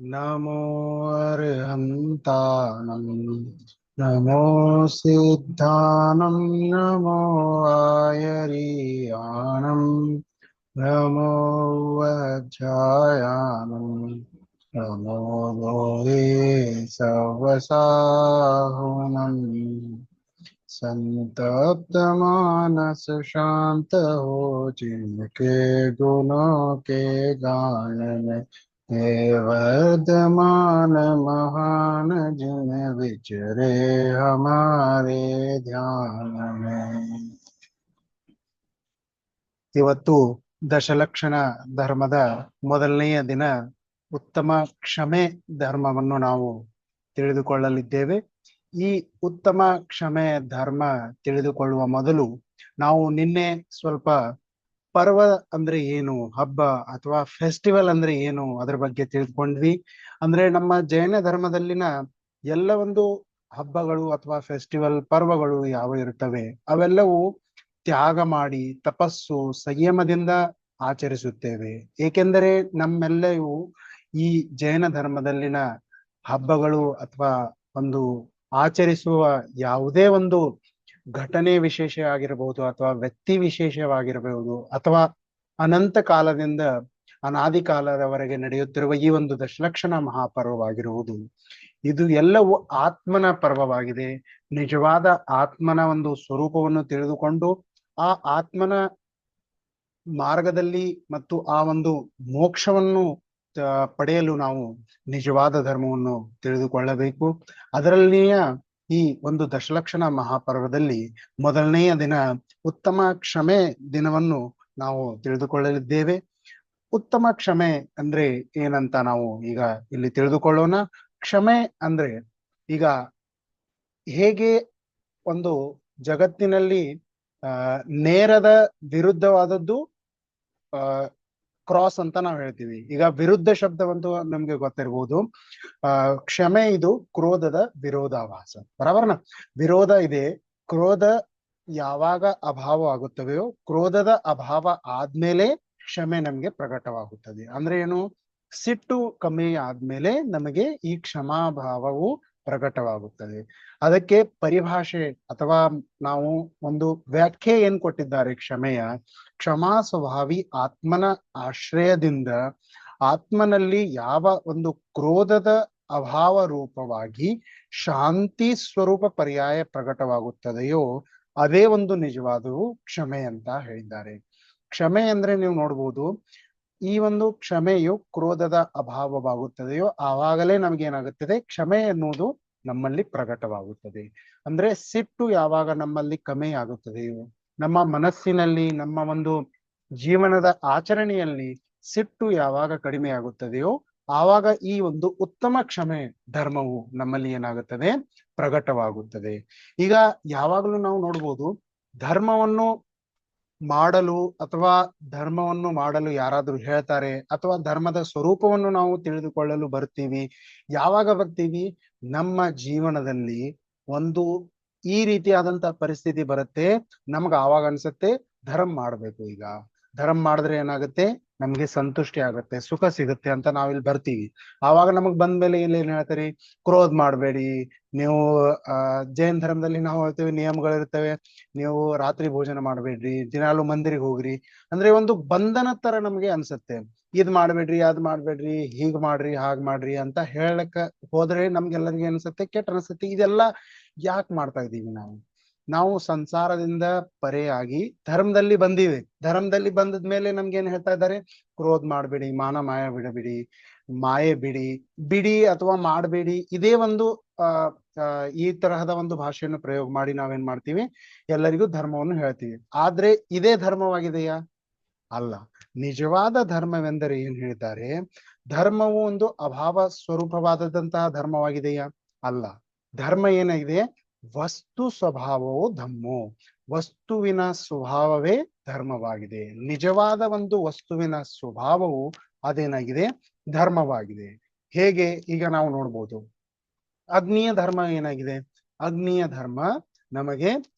नमो अर्हन्तानं नमो सिद्धानं नमो आयर्यानं नमो वज्रायानं नमो भोवे सवसाहुनं संतप्तमानस शांत हो जिनके गुणों के गान में हे वर्धमान महान जिन विचरे हमारे ध्यान में। ಇವತ್ತು ದಶಲಕ್ಷಣ ಧರ್ಮದ ಮೊದಲನೆಯ ದಿನ ಉತ್ತಮ ಕ್ಷಮೆ ಧರ್ಮವನ್ನು ನಾವು ತಿಳಿದುಕೊಳ್ಳಲಿದ್ದೇವೆ. ಈ ಉತ್ತಮ ಕ್ಷಮೆ ಧರ್ಮ ತಿಳಿದುಕೊಳ್ಳುವ ಮೊದಲು ನಾವು ನಿನ್ನೆ ಸ್ವಲ್ಪ ಪರ್ವ ಅಂದ್ರೆ ಏನು, ಹಬ್ಬ ಅಥವಾ ಫೆಸ್ಟಿವಲ್ ಅಂದ್ರೆ ಏನು ಅದರ ಬಗ್ಗೆ ತಿಳಿದುಕೊಂಡ್ವಿ. ಅಂದ್ರೆ ನಮ್ಮ ಜೈನ ಧರ್ಮದಲ್ಲಿನ ಎಲ್ಲ ಒಂದು ಹಬ್ಬಗಳು ಅಥವಾ ಫೆಸ್ಟಿವಲ್ ಪರ್ವಗಳು ಯಾವ ಇರುತ್ತವೆ ಅವೆಲ್ಲವೂ ತ್ಯಾಗ ಮಾಡಿ ತಪಸ್ಸು ಸಂಯಮದಿಂದ ಆಚರಿಸುತ್ತೇವೆ. ಏಕೆಂದರೆ ನಮ್ಮೆಲ್ಲವೂ ಈ ಜೈನ ಧರ್ಮದಲ್ಲಿನ ಹಬ್ಬಗಳು ಅಥವಾ ಒಂದು ಆಚರಿಸುವ ಯಾವುದೇ ಒಂದು ಘಟನೆ ವಿಶೇಷ ಆಗಿರಬಹುದು ಅಥವಾ ವ್ಯಕ್ತಿ ವಿಶೇಷವಾಗಿರಬಹುದು ಅಥವಾ ಅನಂತ ಕಾಲದಿಂದ ಅನಾದಿ ಕಾಲದವರೆಗೆ ನಡೆಯುತ್ತಿರುವ ಈ ಒಂದು ದಶಲಕ್ಷಣ ಮಹಾಪರ್ವವಾಗಿರುವುದು, ಇದು ಎಲ್ಲವೂ ಆತ್ಮನ ಪರ್ವವಾಗಿದೆ. ನಿಜವಾದ ಆತ್ಮನ ಒಂದು ಸ್ವರೂಪವನ್ನು ತಿಳಿದುಕೊಂಡು ಆ ಆತ್ಮನ ಮಾರ್ಗದಲ್ಲಿ ಮತ್ತು ಆ ಒಂದು ಮೋಕ್ಷವನ್ನು ಪಡೆಯಲು ನಾವು ನಿಜವಾದ ಧರ್ಮವನ್ನು ತಿಳಿದುಕೊಳ್ಳಬೇಕು. ಅದರಲ್ಲಿಯ ಈ ಒಂದು ದಶಲಕ್ಷಣ ಮಹಾಪರ್ವದಲ್ಲಿ ಮೊದಲನೆಯ ದಿನ ಉತ್ತಮ ಕ್ಷಮೆ ದಿನವನ್ನು ನಾವು ತಿಳಿದುಕೊಳ್ಳಲಿದ್ದೇವೆ. ಉತ್ತಮ ಕ್ಷಮೆ ಅಂದ್ರೆ ಏನಂತ ನಾವು ಈಗ ಇಲ್ಲಿ ತಿಳಿದುಕೊಳ್ಳೋಣ. ಕ್ಷಮೆ ಅಂದ್ರೆ ಈಗ ಹೇಗೆ ಒಂದು ಜಗತ್ತಿನಲ್ಲಿ ನೇರದ ವಿರುದ್ಧವಾದದ್ದು ಕ್ರಾಸ್ ಅಂತ ನಾವು ಹೇಳ್ತೀವಿ. ಈಗ ವಿರುದ್ಧ ಶಬ್ದವಂತೂ ನಮ್ಗೆ ಗೊತ್ತಿರ್ಬೋದು. ಕ್ಷಮೆ ಇದು ಕ್ರೋಧದ ವಿರೋಧಾಭಾಸ, ಬರಬರ್ನ ವಿರೋಧ ಇದೆ. ಕ್ರೋಧ ಯಾವಾಗ ಅಭಾವ ಆಗುತ್ತವೆಯೋ, ಕ್ರೋಧದ ಅಭಾವ ಆದ್ಮೇಲೆ ಕ್ಷಮೆ ನಮ್ಗೆ ಪ್ರಕಟವಾಗುತ್ತದೆ. ಅಂದ್ರೆ ಏನು, ಸಿಟ್ಟು ಕಮ್ಮಿ ಆದ್ಮೇಲೆ ನಮಗೆ ಈ ಕ್ಷಮಾಭಾವವು ಪ್ರಕಟವಾಗುತ್ತದೆ. ಅದಕ್ಕೆ ಪರಿಭಾಷೆ ಅಥವಾ ನಾವು ಒಂದು ವ್ಯಾಖ್ಯೆ ಏನ್ ಕೊಟ್ಟಿದ್ದಾರೆ ಕ್ಷಮೆಯ, ಕ್ಷಮಾ ಸ್ವಭಾವಿ ಆತ್ಮನ ಆಶ್ರಯದಿಂದ ಆತ್ಮನಲ್ಲಿ ಯಾವ ಒಂದು ಕ್ರೋಧದ ಅಭಾವ ರೂಪವಾಗಿ ಶಾಂತಿ ಸ್ವರೂಪ ಪರ್ಯಾಯ ಪ್ರಕಟವಾಗುತ್ತದೆಯೋ ಅದೇ ಒಂದು ನಿಜವಾದವು ಕ್ಷಮೆ ಅಂತ ಹೇಳಿದ್ದಾರೆ. ಕ್ಷಮೆ ಅಂದ್ರೆ ನೀವು ನೋಡ್ಬೋದು, ಈ ಒಂದು ಕ್ಷಮೆಯು ಕ್ರೋಧದ ಅಭಾವವಾಗುತ್ತದೆಯೋ ಆವಾಗಲೇ ನಮಗೇನಾಗುತ್ತದೆ, ಕ್ಷಮೆ ಎನ್ನುವುದು ನಮ್ಮಲ್ಲಿ ಪ್ರಕಟವಾಗುತ್ತದೆ. ಅಂದ್ರೆ ಸಿಟ್ಟು ಯಾವಾಗ ನಮ್ಮಲ್ಲಿ ಕಮ್ಮಿ ಆಗುತ್ತದೆಯೋ, ನಮ್ಮ ಮನಸ್ಸಿನಲ್ಲಿ ನಮ್ಮ ಒಂದು ಜೀವನದ ಆಚರಣೆಯಲ್ಲಿ ಸಿಟ್ಟು ಯಾವಾಗ ಕಡಿಮೆ ಆಗುತ್ತದೆಯೋ ಆವಾಗ ಈ ಒಂದು ಉತ್ತಮ ಕ್ಷಮೆ ಧರ್ಮವು ನಮ್ಮಲ್ಲಿ ಏನಾಗುತ್ತದೆ, ಪ್ರಕಟವಾಗುತ್ತದೆ. ಈಗ ಯಾವಾಗಲೂ ನಾವು ನೋಡ್ಬೋದು, ಧರ್ಮವನ್ನು ಮಾಡಲು ಅಥವಾ ಧರ್ಮವನ್ನು ಮಾಡಲು ಯಾರಾದ್ರೂ ಹೇಳ್ತಾರೆ ಅಥವಾ ಧರ್ಮದ ಸ್ವರೂಪವನ್ನು ನಾವು ತಿಳಿದುಕೊಳ್ಳಲು ಬರ್ತೀವಿ. ಯಾವಾಗ ಬರ್ತೀವಿ, ನಮ್ಮ ಜೀವನದಲ್ಲಿ ಒಂದು ಈ ರೀತಿಯಾದಂತ ಪರಿಸ್ಥಿತಿ ಬರುತ್ತೆ, ನಮ್ಗೆ ಆವಾಗ ಅನ್ಸುತ್ತೆ ಧರ್ಮ ಮಾಡ್ಬೇಕು. ಈಗ ಧರ್ಮ ಮಾಡಿದ್ರೆ ಏನಾಗುತ್ತೆ, ನಮ್ಗೆ ಸಂತುಷ್ಟಿ ಆಗುತ್ತೆ, ಸುಖ ಸಿಗುತ್ತೆ ಅಂತ ನಾವಿಲ್ಲಿ ಬರ್ತೀವಿ. ಆವಾಗ ನಮಗ್ ಬಂದ್ಮೇಲೆ ಇಲ್ಲಿ ಏನ್ ಹೇಳ್ತಾರೆ, ಕ್ರೋಧ ಮಾಡ್ಬೇಡಿ. ನೀವು ಜೈನ ಧರ್ಮದಲ್ಲಿ ನಾವು ಹೇಳ್ತೇವೆ ನಿಯಮಗಳಿರ್ತವೆ, ನೀವು ರಾತ್ರಿ ಭೋಜನ ಮಾಡ್ಬೇಡ್ರಿ, ದಿನಾಲು ಮಂದಿರಿಗೆ ಹೋಗ್ರಿ. ಅಂದ್ರೆ ಒಂದು ಬಂಧನ ತರ ನಮ್ಗೆ ಅನ್ಸುತ್ತೆ. ಇದ್ ಮಾಡ್ಬೇಡ್ರಿ, ಅದ್ ಮಾಡ್ಬೇಡ್ರಿ, ಹೀಗ್ ಮಾಡ್ರಿ, ಹಾಗ್ ಮಾಡ್ರಿ ಅಂತ ಹೇಳಕ್ ಹೋದ್ರೆ ನಮ್ಗೆಲ್ಲರಿಗೂ ಅನ್ಸುತ್ತೆ, ಕೆಟ್ಟ ಅನ್ಸುತ್ತೆ. ಇದೆಲ್ಲ ಯಾಕೆ ಮಾಡ್ತಾ ಇದೀವಿ ನಾವು? ನಾವು ಸಂಸಾರದಿಂದ ಪರೆಯಾಗಿ ಧರ್ಮದಲ್ಲಿ ಬಂದೀವಿ. ಧರ್ಮದಲ್ಲಿ ಬಂದದ್ಮೇಲೆ ನಮ್ಗೆ ಏನ್ ಹೇಳ್ತಾ ಇದ್ದಾರೆ, ಕ್ರೋಧ ಮಾಡ್ಬೇಡಿ, ಮಾನ ಮಾಯ ಬಿಡಬೇಡಿ, ಮಾಯೆ ಬಿಡಿ, ಬಿಡಿ ಅಥವಾ ಮಾಡಬೇಡಿ. ಇದೇ ಒಂದು ಈ ತರಹದ ಒಂದು ಭಾಷೆಯನ್ನು ಪ್ರಯೋಗ ಮಾಡಿ ನಾವೇನ್ ಮಾಡ್ತೀವಿ, ಎಲ್ಲರಿಗೂ ಧರ್ಮವನ್ನು ಹೇಳ್ತೀವಿ. ಆದ್ರೆ ಇದೇ ಧರ್ಮವಾಗಿದೆಯಾ? ಅಲ್ಲ. ನಿಜವಾದ ಧರ್ಮವೆಂದರೆ ಏನ್ ಹೇಳ್ತಾರೆ, ಧರ್ಮವು ಒಂದು ಅಭಾವ ಸ್ವರೂಪವಾದಂತಹ ಧರ್ಮವಾಗಿದೆಯಾ? ಅಲ್ಲ. ಧರ್ಮ ಏನಾಗಿದೆ, ವಸ್ತು ಸ್ವಭಾವವು ಧಮ್ಮೋ, ವಸ್ತುವಿನ ಸ್ವಭಾವವೇ ಧರ್ಮವಾಗಿದೆ. ನಿಜವಾದ ಒಂದು ವಸ್ತುವಿನ ಸ್ವಭಾವವು ಅದೇನಾಗಿದೆ, ಧರ್ಮವಾಗಿದೆ. ಹೇಗೆ ಈಗ ನಾವು ನೋಡ್ಬೋದು, ಅಗ್ನಿಯ ಧರ್ಮ ಏನಾಗಿದೆ, ಅಗ್ನಿಯ ಧರ್ಮ ನಮಗೆ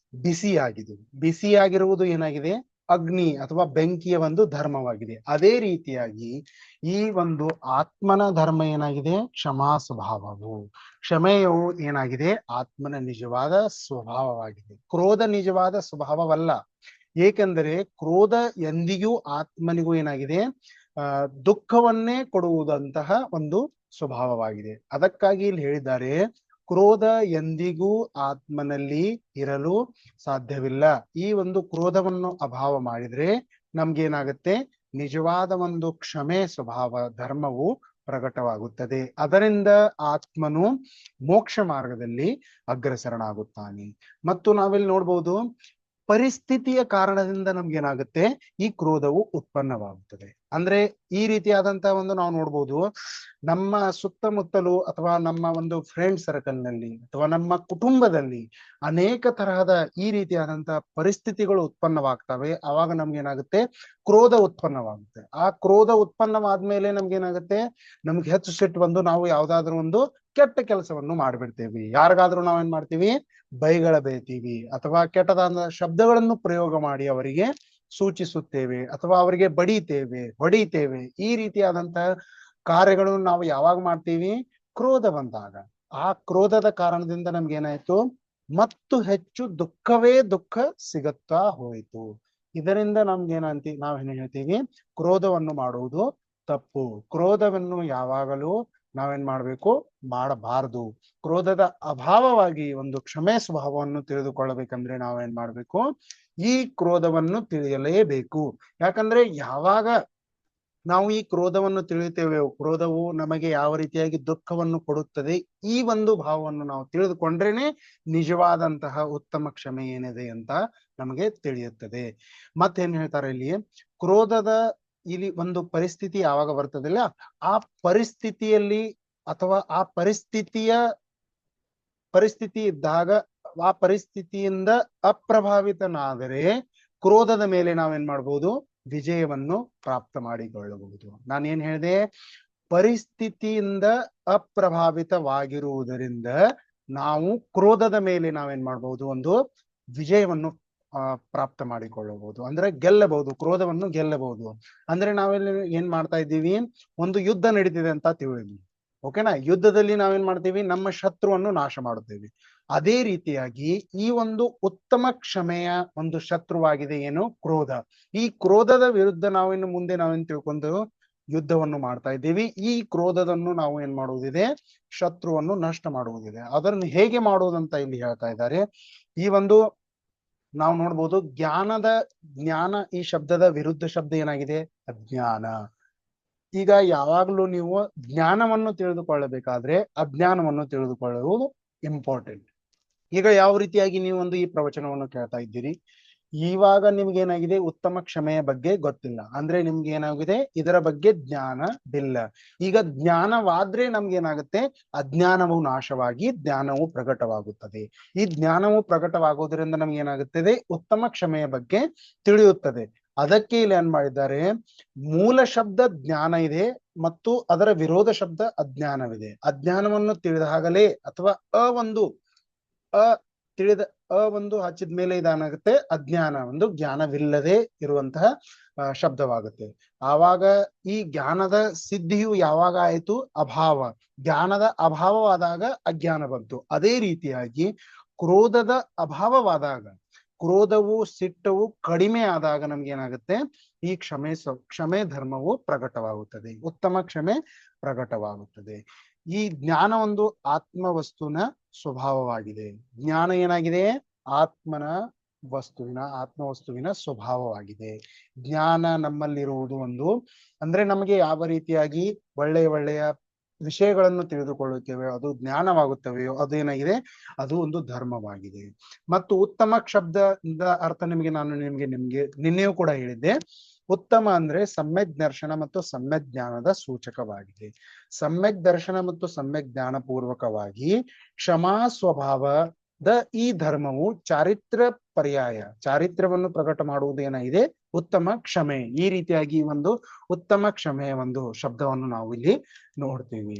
ಬಿಸಿಯಾಗಿದೆ. ಬಿಸಿಯಾಗಿರುವುದು ಏನಾಗಿದೆ, ಅಗ್ನಿ ಅಥವಾ ಬೆಂಕಿಯ ಒಂದು ಧರ್ಮವಾಗಿದೆ. ಅದೇ ರೀತಿಯಾಗಿ ಈ ಒಂದು ಆತ್ಮನ ಧರ್ಮ ಏನಾಗಿದೆ? ಕ್ಷಮಾ ಸ್ವಭಾವವು. ಕ್ಷಮೆಯು ಏನಾಗಿದೆ? ಆತ್ಮನ ನಿಜವಾದ ಸ್ವಭಾವವಾಗಿದೆ. ಕ್ರೋಧ ನಿಜವಾದ ಸ್ವಭಾವವಲ್ಲ. ಏಕೆಂದರೆ ಕ್ರೋಧ ಎಂದಿಗೂ ಆತ್ಮನಿಗೂ ಏನಾಗಿದೆ? ದುಃಖವನ್ನೇ ಕೊಡುವುದಂತಹ ಒಂದು ಸ್ವಭಾವವಾಗಿದೆ. ಅದಕ್ಕಾಗಿ ಇಲ್ಲಿ ಹೇಳಿದ್ದಾರೆ, ಕ್ರೋಧ ಎಂದಿಗೂ ಆತ್ಮನಲ್ಲಿ ಇರಲು ಸಾಧ್ಯವಿಲ್ಲ. ಈ ಒಂದು ಕ್ರೋಧವನ್ನು ಅಭಾವ ಮಾಡಿದ್ರೆ ನಮ್ಗೇನಾಗುತ್ತೆ? ನಿಜವಾದ ಒಂದು ಕ್ಷಮೆ ಸ್ವಭಾವ ಧರ್ಮವು ಪ್ರಕಟವಾಗುತ್ತದೆ. ಅದರಿಂದ ಆತ್ಮನು ಮೋಕ್ಷ ಮಾರ್ಗದಲ್ಲಿ ಅಗ್ರಸರನಾಗುತ್ತಾನೆ. ಮತ್ತು ನಾವಿಲ್ಲಿ ನೋಡ್ಬೋದು, ಪರಿಸ್ಥಿತಿಯ ಕಾರಣದಿಂದ ನಮ್ಗೇನಾಗುತ್ತೆ? ಈ ಕ್ರೋಧವು ಉತ್ಪನ್ನವಾಗುತ್ತದೆ. ಅಂದ್ರೆ ಈ ರೀತಿಯಾದಂತಹ ಒಂದು ನಾವು ನೋಡ್ಬೋದು, ನಮ್ಮ ಸುತ್ತಮುತ್ತಲು ಅಥವಾ ನಮ್ಮ ಒಂದು ಫ್ರೆಂಡ್ ಸರ್ಕಲ್ ನಲ್ಲಿ ಅಥವಾ ನಮ್ಮ ಕುಟುಂಬದಲ್ಲಿ ಅನೇಕ ತರಹದ ಈ ರೀತಿಯಾದಂತಹ ಪರಿಸ್ಥಿತಿಗಳು ಉತ್ಪನ್ನವಾಗ್ತವೆ. ಆವಾಗ ನಮ್ಗೇನಾಗುತ್ತೆ? ಕ್ರೋಧ ಉತ್ಪನ್ನವಾಗುತ್ತೆ. ಆ ಕ್ರೋಧ ಉತ್ಪನ್ನವಾದ್ಮೇಲೆ ನಮ್ಗೇನಾಗುತ್ತೆ? ನಮ್ಗೆ ಹೆಚ್ಚು ಸಿಟ್ಟು ಬಂದು ನಾವು ಯಾವ್ದಾದ್ರು ಒಂದು ಕೆಟ್ಟ ಕೆಲಸವನ್ನು ಮಾಡ್ಬಿಡ್ತೇವಿ. ಯಾರಿಗಾದ್ರೂ ನಾವೇನ್ ಮಾಡ್ತೀವಿ? ಬೈಗಳ ಬೇತೀವಿ ಅಥವಾ ಕೆಟ್ಟದಾದ ಶಬ್ದಗಳನ್ನು ಪ್ರಯೋಗ ಮಾಡಿ ಅವರಿಗೆ ಸೂಚಿಸುತ್ತೇವೆ ಅಥವಾ ಅವರಿಗೆ ಬಡಿತೇವೆ, ಹೊಡಿತೇವೆ. ಈ ರೀತಿಯಾದಂತಹ ಕಾರ್ಯಗಳನ್ನು ನಾವು ಯಾವಾಗ ಮಾಡ್ತೀವಿ? ಕ್ರೋಧ ಬಂದಾಗ. ಆ ಕ್ರೋಧದ ಕಾರಣದಿಂದ ನಮ್ಗೆ ಏನಾಯ್ತು? ಮತ್ತು ಹೆಚ್ಚು ದುಃಖವೇ ದುಃಖ ಸಿಗುತ್ತಾ ಹೋಯಿತು. ಇದರಿಂದ ನಾವೇನ್ ಹೇಳ್ತೀವಿ? ಕ್ರೋಧವನ್ನು ಮಾಡುವುದು ತಪ್ಪು. ಕ್ರೋಧವನ್ನು ಯಾವಾಗಲೂ ನಾವೇನ್ ಮಾಡ್ಬೇಕು? ಮಾಡಬಾರದು. ಕ್ರೋಧದ ಅಭಾವವಾಗಿ ಒಂದು ಕ್ಷಮೆ ಸ್ವಭಾವವನ್ನು ತಿಳಿದುಕೊಳ್ಳಬೇಕಂದ್ರೆ ನಾವೇನ್ ಮಾಡ್ಬೇಕು? ಈ ಕ್ರೋಧವನ್ನು ತಿಳಿಯಲೇಬೇಕು. ಯಾಕಂದ್ರೆ ಯಾವಾಗ ನಾವು ಈ ಕ್ರೋಧವನ್ನು ತಿಳಿಯುತ್ತೇವೆ, ಕ್ರೋಧವು ನಮಗೆ ಯಾವ ರೀತಿಯಾಗಿ ದುಃಖವನ್ನು ಕೊಡುತ್ತದೆ, ಈ ಒಂದು ಭಾವವನ್ನು ನಾವು ತಿಳಿದುಕೊಂಡ್ರೇನೆ ನಿಜವಾದಂತಹ ಉತ್ತಮ ಕ್ಷಮೆ ಏನಿದೆ ಅಂತ ನಮಗೆ ತಿಳಿಯುತ್ತದೆ. ಮತ್ತೇನ್ ಹೇಳ್ತಾರೆ ಇಲ್ಲಿ? ಕ್ರೋಧದ ಇಲ್ಲಿ ಒಂದು ಪರಿಸ್ಥಿತಿ ಯಾವಾಗ ಬರ್ತದಿಲ್ಲ, ಆ ಪರಿಸ್ಥಿತಿಯಲ್ಲಿ ಅಥವಾ ಆ ಪರಿಸ್ಥಿತಿ ಇದ್ದಾಗ ಆ ಪರಿಸ್ಥಿತಿಯಿಂದ ಅಪ್ರಭಾವಿತನಾದರೆ ಕ್ರೋಧದ ಮೇಲೆ ನಾವೇನ್ ಮಾಡ್ಬೋದು? ವಿಜಯವನ್ನು ಪ್ರಾಪ್ತ ಮಾಡಿಕೊಳ್ಳಬಹುದು. ನಾನೇನ್ ಹೇಳಿದೆ? ಪರಿಸ್ಥಿತಿಯಿಂದ ಅಪ್ರಭಾವಿತವಾಗಿರುವುದರಿಂದ ನಾವು ಕ್ರೋಧದ ಮೇಲೆ ನಾವೇನ್ ಮಾಡ್ಬಹುದು? ಒಂದು ವಿಜಯವನ್ನು ಪ್ರಾಪ್ತ ಮಾಡಿಕೊಳ್ಳಬಹುದು. ಅಂದ್ರೆ ಗೆಲ್ಲಬಹುದು, ಕ್ರೋಧವನ್ನು ಗೆಲ್ಲಬಹುದು. ಅಂದ್ರೆ ನಾವೆಲ್ಲ ಏನ್ ಮಾಡ್ತಾ ಇದ್ದೀವಿ? ಒಂದು ಯುದ್ಧ ನಡೀತಿದೆ ಅಂತ ತಿಳಿದ್ವಿ, ಓಕೆನಾ? ಯುದ್ಧದಲ್ಲಿ ನಾವೇನ್ ಮಾಡ್ತೀವಿ? ನಮ್ಮ ಶತ್ರುವನ್ನು ನಾಶ ಮಾಡುತ್ತೇವೆ. ಅದೇ ರೀತಿಯಾಗಿ ಈ ಒಂದು ಉತ್ತಮ ಕ್ಷಮೆಯ ಒಂದು ಶತ್ರುವಾಗಿದೆ ಏನು? ಕ್ರೋಧ. ಈ ಕ್ರೋಧದ ವಿರುದ್ಧ ನಾವೇನ್ ತಿಳ್ಕೊಂಡು ಯುದ್ಧವನ್ನು ಮಾಡ್ತಾ ಇದ್ದೀವಿ. ಈ ಕ್ರೋಧವನ್ನು ನಾವು ಏನ್ ಮಾಡುವುದಿದೆ? ಶತ್ರುವನ್ನು ನಷ್ಟ ಮಾಡುವುದಿದೆ. ಅದನ್ನು ಹೇಗೆ ಮಾಡುವುದಂತ ಇಲ್ಲಿ ಹೇಳ್ತಾ ಇದ್ದಾರೆ. ಈ ಒಂದು ನಾವು ನೋಡ್ಬೋದು, ಜ್ಞಾನ ಈ ಶಬ್ದದ ವಿರುದ್ಧ ಶಬ್ದ ಏನಾಗಿದೆ? ಅಜ್ಞಾನ. ಈಗ ಯಾವಾಗ್ಲೂ ನೀವು ಜ್ಞಾನವನ್ನು ತಿಳಿದುಕೊಳ್ಳಬೇಕಾದ್ರೆ ಅಜ್ಞಾನವನ್ನು ತಿಳಿದುಕೊಳ್ಳುವುದು ಇಂಪಾರ್ಟೆಂಟ್. ಈಗ ಯಾವ ರೀತಿಯಾಗಿ ನೀವು ಒಂದು ಈ ಪ್ರವಚನವನ್ನು ಕೇಳ್ತಾ ಇದ್ದೀರಿ, ಇವಾಗ ನಿಮ್ಗೆ ಏನಾಗಿದೆ? ಉತ್ತಮ ಕ್ಷಮೆಯ ಬಗ್ಗೆ ಗೊತ್ತಿಲ್ಲ ಅಂದ್ರೆ ನಿಮ್ಗೆ ಏನಾಗಿದೆ? ಇದರ ಬಗ್ಗೆ ಜ್ಞಾನವಿಲ್ಲ. ಈಗ ಜ್ಞಾನವಾದ್ರೆ ನಮ್ಗೆ ಏನಾಗುತ್ತೆ? ಅಜ್ಞಾನವು ನಾಶವಾಗಿ ಜ್ಞಾನವು ಪ್ರಕಟವಾಗುತ್ತದೆ. ಈ ಜ್ಞಾನವು ಪ್ರಕಟವಾಗುವುದರಿಂದ ನಮ್ಗೆ ಏನಾಗುತ್ತದೆ? ಉತ್ತಮ ಕ್ಷಮೆಯ ಬಗ್ಗೆ ತಿಳಿಯುತ್ತದೆ. ಅದಕ್ಕೆ ಇಲ್ಲಿ ಏನ್ ಮಾಡಿದ್ದಾರೆ? ಮೂಲ ಶಬ್ದ ಜ್ಞಾನ ಇದೆ ಮತ್ತು ಅದರ ವಿರೋಧ ಶಬ್ದ ಅಜ್ಞಾನವಿದೆ. ಅಜ್ಞಾನವನ್ನು ತಿಳಿದಾಗಲೇ ಅಥವಾ ಒಂದು ಹಚ್ಚಿದ ಮೇಲೆ ಇದಾನಾಗುತ್ತೆ? ಅಜ್ಞಾನ ಒಂದು ಜ್ಞಾನವಿಲ್ಲದೆ ಇರುವಂತಹ ಶಬ್ದವಾಗುತ್ತೆ. ಆವಾಗ ಈ ಜ್ಞಾನದ ಸಿದ್ಧಿಯು ಯಾವಾಗ ಆಯಿತು? ಅಭಾವ. ಜ್ಞಾನದ ಅಭಾವವಾದಾಗ ಅಜ್ಞಾನ ಬಂತು. ಅದೇ ರೀತಿಯಾಗಿ ಕ್ರೋಧದ ಅಭಾವವಾದಾಗ, ಕ್ರೋಧವು ಸಿಟ್ಟವು ಕಡಿಮೆ ಆದಾಗ ನಮ್ಗೇನಾಗುತ್ತೆ? ಈ ಕ್ಷಮೆ ಧರ್ಮವು ಪ್ರಕಟವಾಗುತ್ತದೆ, ಉತ್ತಮ ಕ್ಷಮೆ ಪ್ರಕಟವಾಗುತ್ತದೆ. ಈ ಜ್ಞಾನ ಒಂದು ಆತ್ಮವಸ್ತುನ ಸ್ವಭಾವವಾಗಿದೆ. ಜ್ಞಾನ ಏನಾಗಿದೆ? ಆತ್ಮವಸ್ತುವಿನ ಸ್ವಭಾವವಾಗಿದೆ. ಜ್ಞಾನ ನಮ್ಮಲ್ಲಿರುವುದು ಒಂದು ಅಂದ್ರೆ ನಮಗೆ ಯಾವ ರೀತಿಯಾಗಿ ಒಳ್ಳೆಯ ವಿಷಯಗಳನ್ನು ತಿಳಿದುಕೊಳ್ಳುತ್ತೇವೆ, ಅದು ಜ್ಞಾನವಾಗುತ್ತವೆಯೋ ಅದೇನಾಗಿದೆ? ಅದು ಒಂದು ಧರ್ಮವಾಗಿದೆ. ಮತ್ತು ಉತ್ತಮ ಶಬ್ದದ ಅರ್ಥ ನಾನು ನಿಮ್ಗೆ ನಿನ್ನೆಯೂ ಕೂಡ ಹೇಳಿದ್ದೆ. ಉತ್ತಮ ಅಂದ್ರೆ ಸಮ್ಯಕ್ ದರ್ಶನ ಮತ್ತು ಸಮ್ಯಕ್ ಜ್ಞಾನದ ಸೂಚಕವಾಗಿದೆ. ಸಮ್ಯಕ್ ದರ್ಶನ ಮತ್ತು ಸಮ್ಯಕ್ ಜ್ಞಾನ ಪೂರ್ವಕವಾಗಿ ಕ್ಷಮಾ ಸ್ವಭಾವದ ಈ ಧರ್ಮವು ಚಾರಿತ್ರ್ಯವನ್ನು ಪ್ರಕಟ ಮಾಡುವುದು ಏನಾಗಿದೆ? ಉತ್ತಮ ಕ್ಷಮೆ. ಈ ರೀತಿಯಾಗಿ ಒಂದು ಉತ್ತಮ ಕ್ಷಮೆಯ ಒಂದು ಶಬ್ದವನ್ನು ನಾವು ಇಲ್ಲಿ ನೋಡ್ತೀವಿ.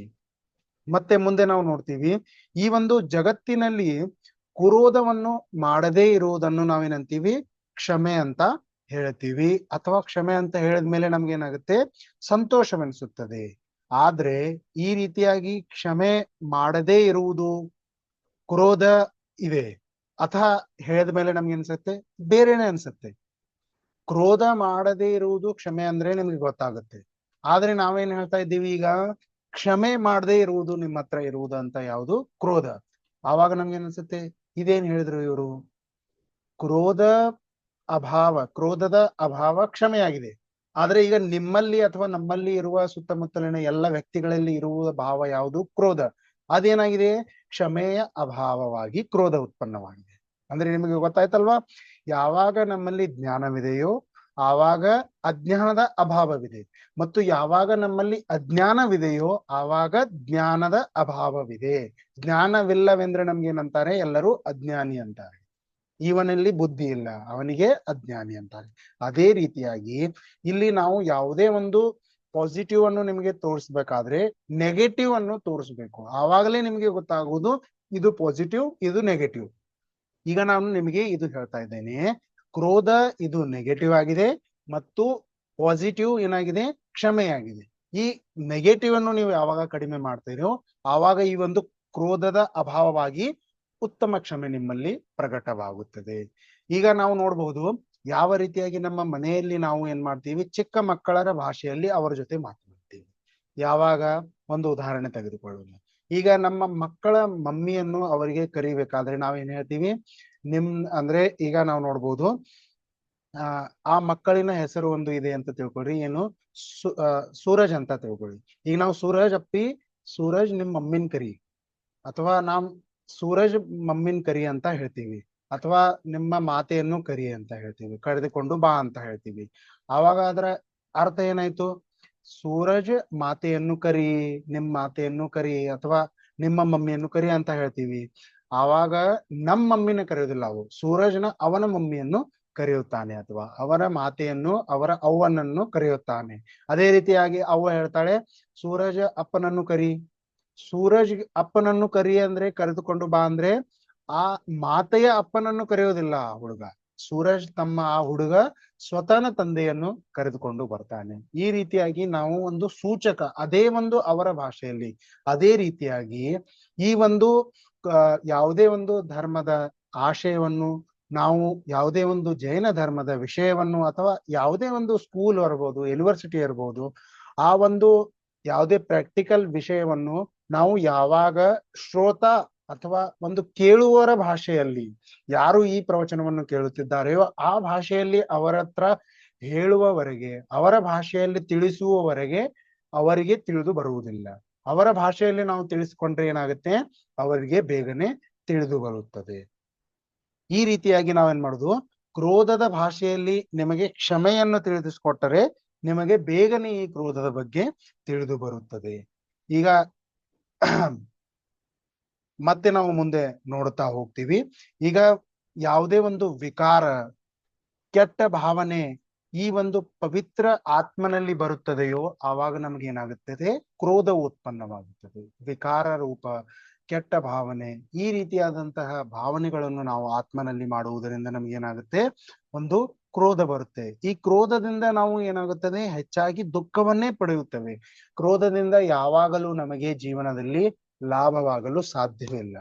ಮತ್ತೆ ಮುಂದೆ ನಾವು ನೋಡ್ತೀವಿ, ಈ ಒಂದು ಜಗತ್ತಿನಲ್ಲಿ ಕ್ರೋಧವನ್ನು ಮಾಡದೇ ಇರುವುದನ್ನು ನಾವೇನಂತೀವಿ? ಕ್ಷಮೆ ಅಂತ ಹೇಳ್ತೀವಿ, ಅಥವಾ ಕ್ಷಮೆ ಅಂತ ಹೇಳಿದ್ಮೇಲೆ ನಮ್ಗೆ ಏನಾಗುತ್ತೆ, ಸಂತೋಷವೆನಿಸುತ್ತದೆ. ಆದ್ರೆ ಈ ರೀತಿಯಾಗಿ ಕ್ಷಮೆ ಮಾಡದೇ ಇರುವುದು ಕ್ರೋಧ ಇದೆ ಅಥವಾ ಹೇಳಿದ ಮೇಲೆ ನಮ್ಗೆ ಅನ್ಸುತ್ತೆ ಬೇರೆನೆ ಅನ್ಸುತ್ತೆ. ಕ್ರೋಧ ಮಾಡದೇ ಇರುವುದು ಕ್ಷಮೆ ಅಂದ್ರೆ ನಿಮ್ಗೆ ಗೊತ್ತಾಗುತ್ತೆ. ಆದ್ರೆ ನಾವೇನ್ ಹೇಳ್ತಾ ಇದ್ದೀವಿ ಈಗ, ಕ್ಷಮೆ ಮಾಡದೇ ಇರುವುದು ನಿಮ್ಮ ಹತ್ರ ಇರುವುದು ಅಂತ ಯಾವುದು, ಕ್ರೋಧ. ಆವಾಗ ನಮ್ಗೆ ಅನ್ಸುತ್ತೆ ಇದೇನ್ ಹೇಳಿದ್ರು ಇವರು, ಕ್ರೋಧ ಕ್ರೋಧದ ಅಭಾವ ಕ್ಷಮೆಯಾಗಿದೆ. ಆದ್ರೆ ಈಗ ನಿಮ್ಮಲ್ಲಿ ಅಥವಾ ನಮ್ಮಲ್ಲಿ ಇರುವ ಸುತ್ತಮುತ್ತಲಿನ ಎಲ್ಲ ವ್ಯಕ್ತಿಗಳಲ್ಲಿ ಇರುವ ಭಾವ ಯಾವುದು, ಕ್ರೋಧ. ಅದೇನಾಗಿದೆ, ಕ್ಷಮೆಯ ಅಭಾವವಾಗಿ ಕ್ರೋಧ ಉತ್ಪನ್ನವಾಗಿದೆ. ಅಂದ್ರೆ ನಿಮಗೆ ಗೊತ್ತಾಯ್ತಲ್ವಾ, ಯಾವಾಗ ನಮ್ಮಲ್ಲಿ ಜ್ಞಾನವಿದೆಯೋ ಆವಾಗ ಅಜ್ಞಾನದ ಅಭಾವವಿದೆ, ಮತ್ತು ಯಾವಾಗ ನಮ್ಮಲ್ಲಿ ಅಜ್ಞಾನವಿದೆಯೋ ಆವಾಗ ಜ್ಞಾನದ ಅಭಾವವಿದೆ. ಜ್ಞಾನವಿಲ್ಲವೆಂದ್ರೆ ನಮ್ಗೆ ಏನಂತಾರೆ, ಎಲ್ಲರೂ ಅಜ್ಞಾನಿ ಅಂತಾರೆ. ಇವನಲ್ಲಿ ಬುದ್ಧಿ ಇಲ್ಲ, ಅವನಿಗೆ ಅಜ್ಞಾನಿ ಅಂತಾರೆ. ಅದೇ ರೀತಿಯಾಗಿ ಇಲ್ಲಿ ನಾವು ಯಾವುದೇ ಒಂದು ಪಾಸಿಟಿವ್ ಅನ್ನು ನಿಮಗೆ ತೋರಿಸ್ಬೇಕಾದ್ರೆ ನೆಗೆಟಿವ್ ಅನ್ನು ತೋರಿಸ್ಬೇಕು. ಆವಾಗಲೇ ನಿಮಗೆ ಗೊತ್ತಾಗುವುದು ಇದು ಪಾಸಿಟಿವ್, ಇದು ನೆಗೆಟಿವ್. ಈಗ ನಾನು ನಿಮಗೆ ಇದು ಹೇಳ್ತಾ ಇದ್ದೇನೆ, ಕ್ರೋಧ ಇದು ನೆಗೆಟಿವ್ ಆಗಿದೆ ಮತ್ತು ಪಾಸಿಟಿವ್ ಏನಾಗಿದೆ, ಕ್ಷಮೆಯಾಗಿದೆ. ಈ ನೆಗೆಟಿವ್ ಅನ್ನು ನೀವು ಯಾವಾಗ ಕಡಿಮೆ ಮಾಡ್ತೀರೋ ಆವಾಗ ಈ ಒಂದು ಕ್ರೋಧದ ಅಭಾವವಾಗಿ ಉತ್ತಮ ಕ್ಷಮೆ ನಿಮ್ಮಲ್ಲಿ ಪ್ರಕಟವಾಗುತ್ತದೆ. ಈಗ ನಾವು ನೋಡಬಹುದು ಯಾವ ರೀತಿಯಾಗಿ ನಮ್ಮ ಮನೆಯಲ್ಲಿ ನಾವು ಏನ್ ಮಾಡ್ತೀವಿ, ಚಿಕ್ಕ ಮಕ್ಕಳರ ಭಾಷೆಯಲ್ಲಿ ಅವರ ಜೊತೆ ಮಾತನಾಡ್ತೀವಿ. ಯಾವಾಗ, ಒಂದು ಉದಾಹರಣೆ ತೆಗೆದುಕೊಳ್ಳೋಣ. ಈಗ ನಮ್ಮ ಮಕ್ಕಳ ಮಮ್ಮಿಯನ್ನು ಅವರಿಗೆ ಕರಿಬೇಕಾದ್ರೆ ನಾವೇನ್ ಹೇಳ್ತೀವಿ, ಅಂದ್ರೆ ಈಗ ನಾವು ನೋಡ್ಬೋದು, ಆ ಮಕ್ಕಳಿನ ಹೆಸರು ಒಂದು ಇದೆ ಅಂತ ತಿಳ್ಕೊಳ್ರಿ, ಏನು, ಸೂರಜ್ ಅಂತ ತಿಳ್ಕೊಳ್ಳಿ. ಈಗ ನಾವು ಸೂರಜ್ ಅಪ್ಪಿ, ಸೂರಜ್ ನಿಮ್ ಮಮ್ಮಿನ್ ಕರಿ, ಅಥವಾ ನಾವ್ ಸೂರಜ್ ಮಮ್ಮಿನ್ ಕರಿ ಅಂತ ಹೇಳ್ತೀವಿ, ಅಥವಾ ನಿಮ್ಮ ಮಾತೆಯನ್ನು ಕರಿ ಅಂತ ಹೇಳ್ತೀವಿ, ಕರೆದುಕೊಂಡು ಬಾ ಅಂತ ಹೇಳ್ತೀವಿ. ಆವಾಗ ಅದರ ಅರ್ಥ ಏನಾಯ್ತು, ಸೂರಜ್ ಮಾತೆಯನ್ನು ಕರಿ, ನಿಮ್ ಮಾತೆಯನ್ನು ಕರಿ, ಅಥವಾ ನಿಮ್ಮ ಮಮ್ಮಿಯನ್ನು ಕರಿ ಅಂತ ಹೇಳ್ತೀವಿ. ಆವಾಗ ನಮ್ಮ ಮಮ್ಮಿನ ಕರೆಯೋದಿಲ್ಲ, ಅವು ಸೂರಜ್ನ ಅವನ ಮಮ್ಮಿಯನ್ನು ಕರೆಯುತ್ತಾನೆ, ಅಥವಾ ಅವರ ಮಾತೆಯನ್ನು, ಅವರ ಅವ್ವನನ್ನು ಕರೆಯುತ್ತಾನೆ. ಅದೇ ರೀತಿಯಾಗಿ ಅವ್ವ ಹೇಳ್ತಾಳೆ, ಸೂರಜ್ ಅಪ್ಪನನ್ನು ಕರಿ. ಸೂರಜ್ ಅಪ್ಪನನ್ನು ಕರಿ ಅಂದ್ರೆ ಕರೆದುಕೊಂಡು ಬಾ ಅಂದ್ರೆ ಆ ಮಾತೆಯ ಅಪ್ಪನನ್ನು ಕರೆಯೋದಿಲ್ಲ ಆ ಹುಡುಗ. ಸೂರಜ್ ತಮ್ಮ ಆ ಹುಡುಗ ಸ್ವತಃ ತಂದೆಯನ್ನು ಕರೆದುಕೊಂಡು ಬರ್ತಾನೆ. ಈ ರೀತಿಯಾಗಿ ನಾವು ಒಂದು ಸೂಚಕ, ಅದೇ ಒಂದು ಅವರ ಭಾಷೆಯಲ್ಲಿ. ಅದೇ ರೀತಿಯಾಗಿ ಈ ಒಂದು ಯಾವುದೇ ಒಂದು ಧರ್ಮದ ಆಶಯವನ್ನು ನಾವು, ಯಾವುದೇ ಒಂದು ಜೈನ ಧರ್ಮದ ವಿಷಯವನ್ನು, ಅಥವಾ ಯಾವುದೇ ಒಂದು ಸ್ಕೂಲ್ ಇರ್ಬೋದು, ಯೂನಿವರ್ಸಿಟಿ ಇರ್ಬೋದು, ಆ ಒಂದು ಯಾವುದೇ ಪ್ರಾಕ್ಟಿಕಲ್ ವಿಷಯವನ್ನು ನಾವು ಯಾವಾಗ ಶ್ರೋತ ಅಥವಾ ಒಂದು ಕೇಳುವವರ ಭಾಷೆಯಲ್ಲಿ, ಯಾರು ಈ ಪ್ರವಚನವನ್ನು ಕೇಳುತ್ತಿದ್ದಾರೆಯೋ ಆ ಭಾಷೆಯಲ್ಲಿ ಅವರ ಹತ್ರ ಹೇಳುವವರೆಗೆ, ಅವರ ಭಾಷೆಯಲ್ಲಿ ತಿಳಿಸುವವರೆಗೆ ಅವರಿಗೆ ತಿಳಿದು ಬರುವುದಿಲ್ಲ. ಅವರ ಭಾಷೆಯಲ್ಲಿ ನಾವು ತಿಳಿಸಿಕೊಂಡ್ರೆ ಏನಾಗುತ್ತೆ, ಅವರಿಗೆ ಬೇಗನೆ ತಿಳಿದು ಬರುತ್ತದೆ. ಈ ರೀತಿಯಾಗಿ ನಾವೇನ್ ಮಾಡುದು, ಕ್ರೋಧದ ಭಾಷೆಯಲ್ಲಿ ನಿಮಗೆ ಕ್ಷಮೆಯನ್ನು ತಿಳಿಸಿಕೊಟ್ಟರೆ ನಿಮಗೆ ಬೇಗನೆ ಈ ಕ್ರೋಧದ ಬಗ್ಗೆ ತಿಳಿದು ಬರುತ್ತದೆ. ಈಗ ಮತ್ತೆ ನಾವು ಮುಂದೆ ನೋಡ್ತಾ ಹೋಗ್ತೀವಿ. ಈಗ ಯಾವುದೇ ಒಂದು ವಿಕಾರ, ಕೆಟ್ಟ ಭಾವನೆ ಈ ಒಂದು ಪವಿತ್ರ ಆತ್ಮನಲ್ಲಿ ಬರುತ್ತದೆಯೋ ಆವಾಗ ನಮ್ಗೆ ಏನಾಗುತ್ತದೆ, ಕ್ರೋಧ ಉತ್ಪನ್ನವಾಗುತ್ತದೆ. ವಿಕಾರ ರೂಪ ಕೆಟ್ಟ ಭಾವನೆ, ಈ ರೀತಿಯಾದಂತಹ ಭಾವನೆಗಳನ್ನು ನಾವು ಆತ್ಮನಲ್ಲಿ ಮಾಡುವುದರಿಂದ ನಮ್ಗೆ ಏನಾಗುತ್ತೆ, ಒಂದು ಕ್ರೋಧ ಬರುತ್ತೆ. ಈ ಕ್ರೋಧದಿಂದ ನಾವು ಏನಾಗುತ್ತದೆ, ಹೆಚ್ಚಾಗಿ ದುಃಖವನ್ನೇ ಪಡೆಯುತ್ತೇವೆ. ಕ್ರೋಧದಿಂದ ಯಾವಾಗಲೂ ನಮಗೆ ಜೀವನದಲ್ಲಿ ಲಾಭವಾಗಲು ಸಾಧ್ಯವಿಲ್ಲ.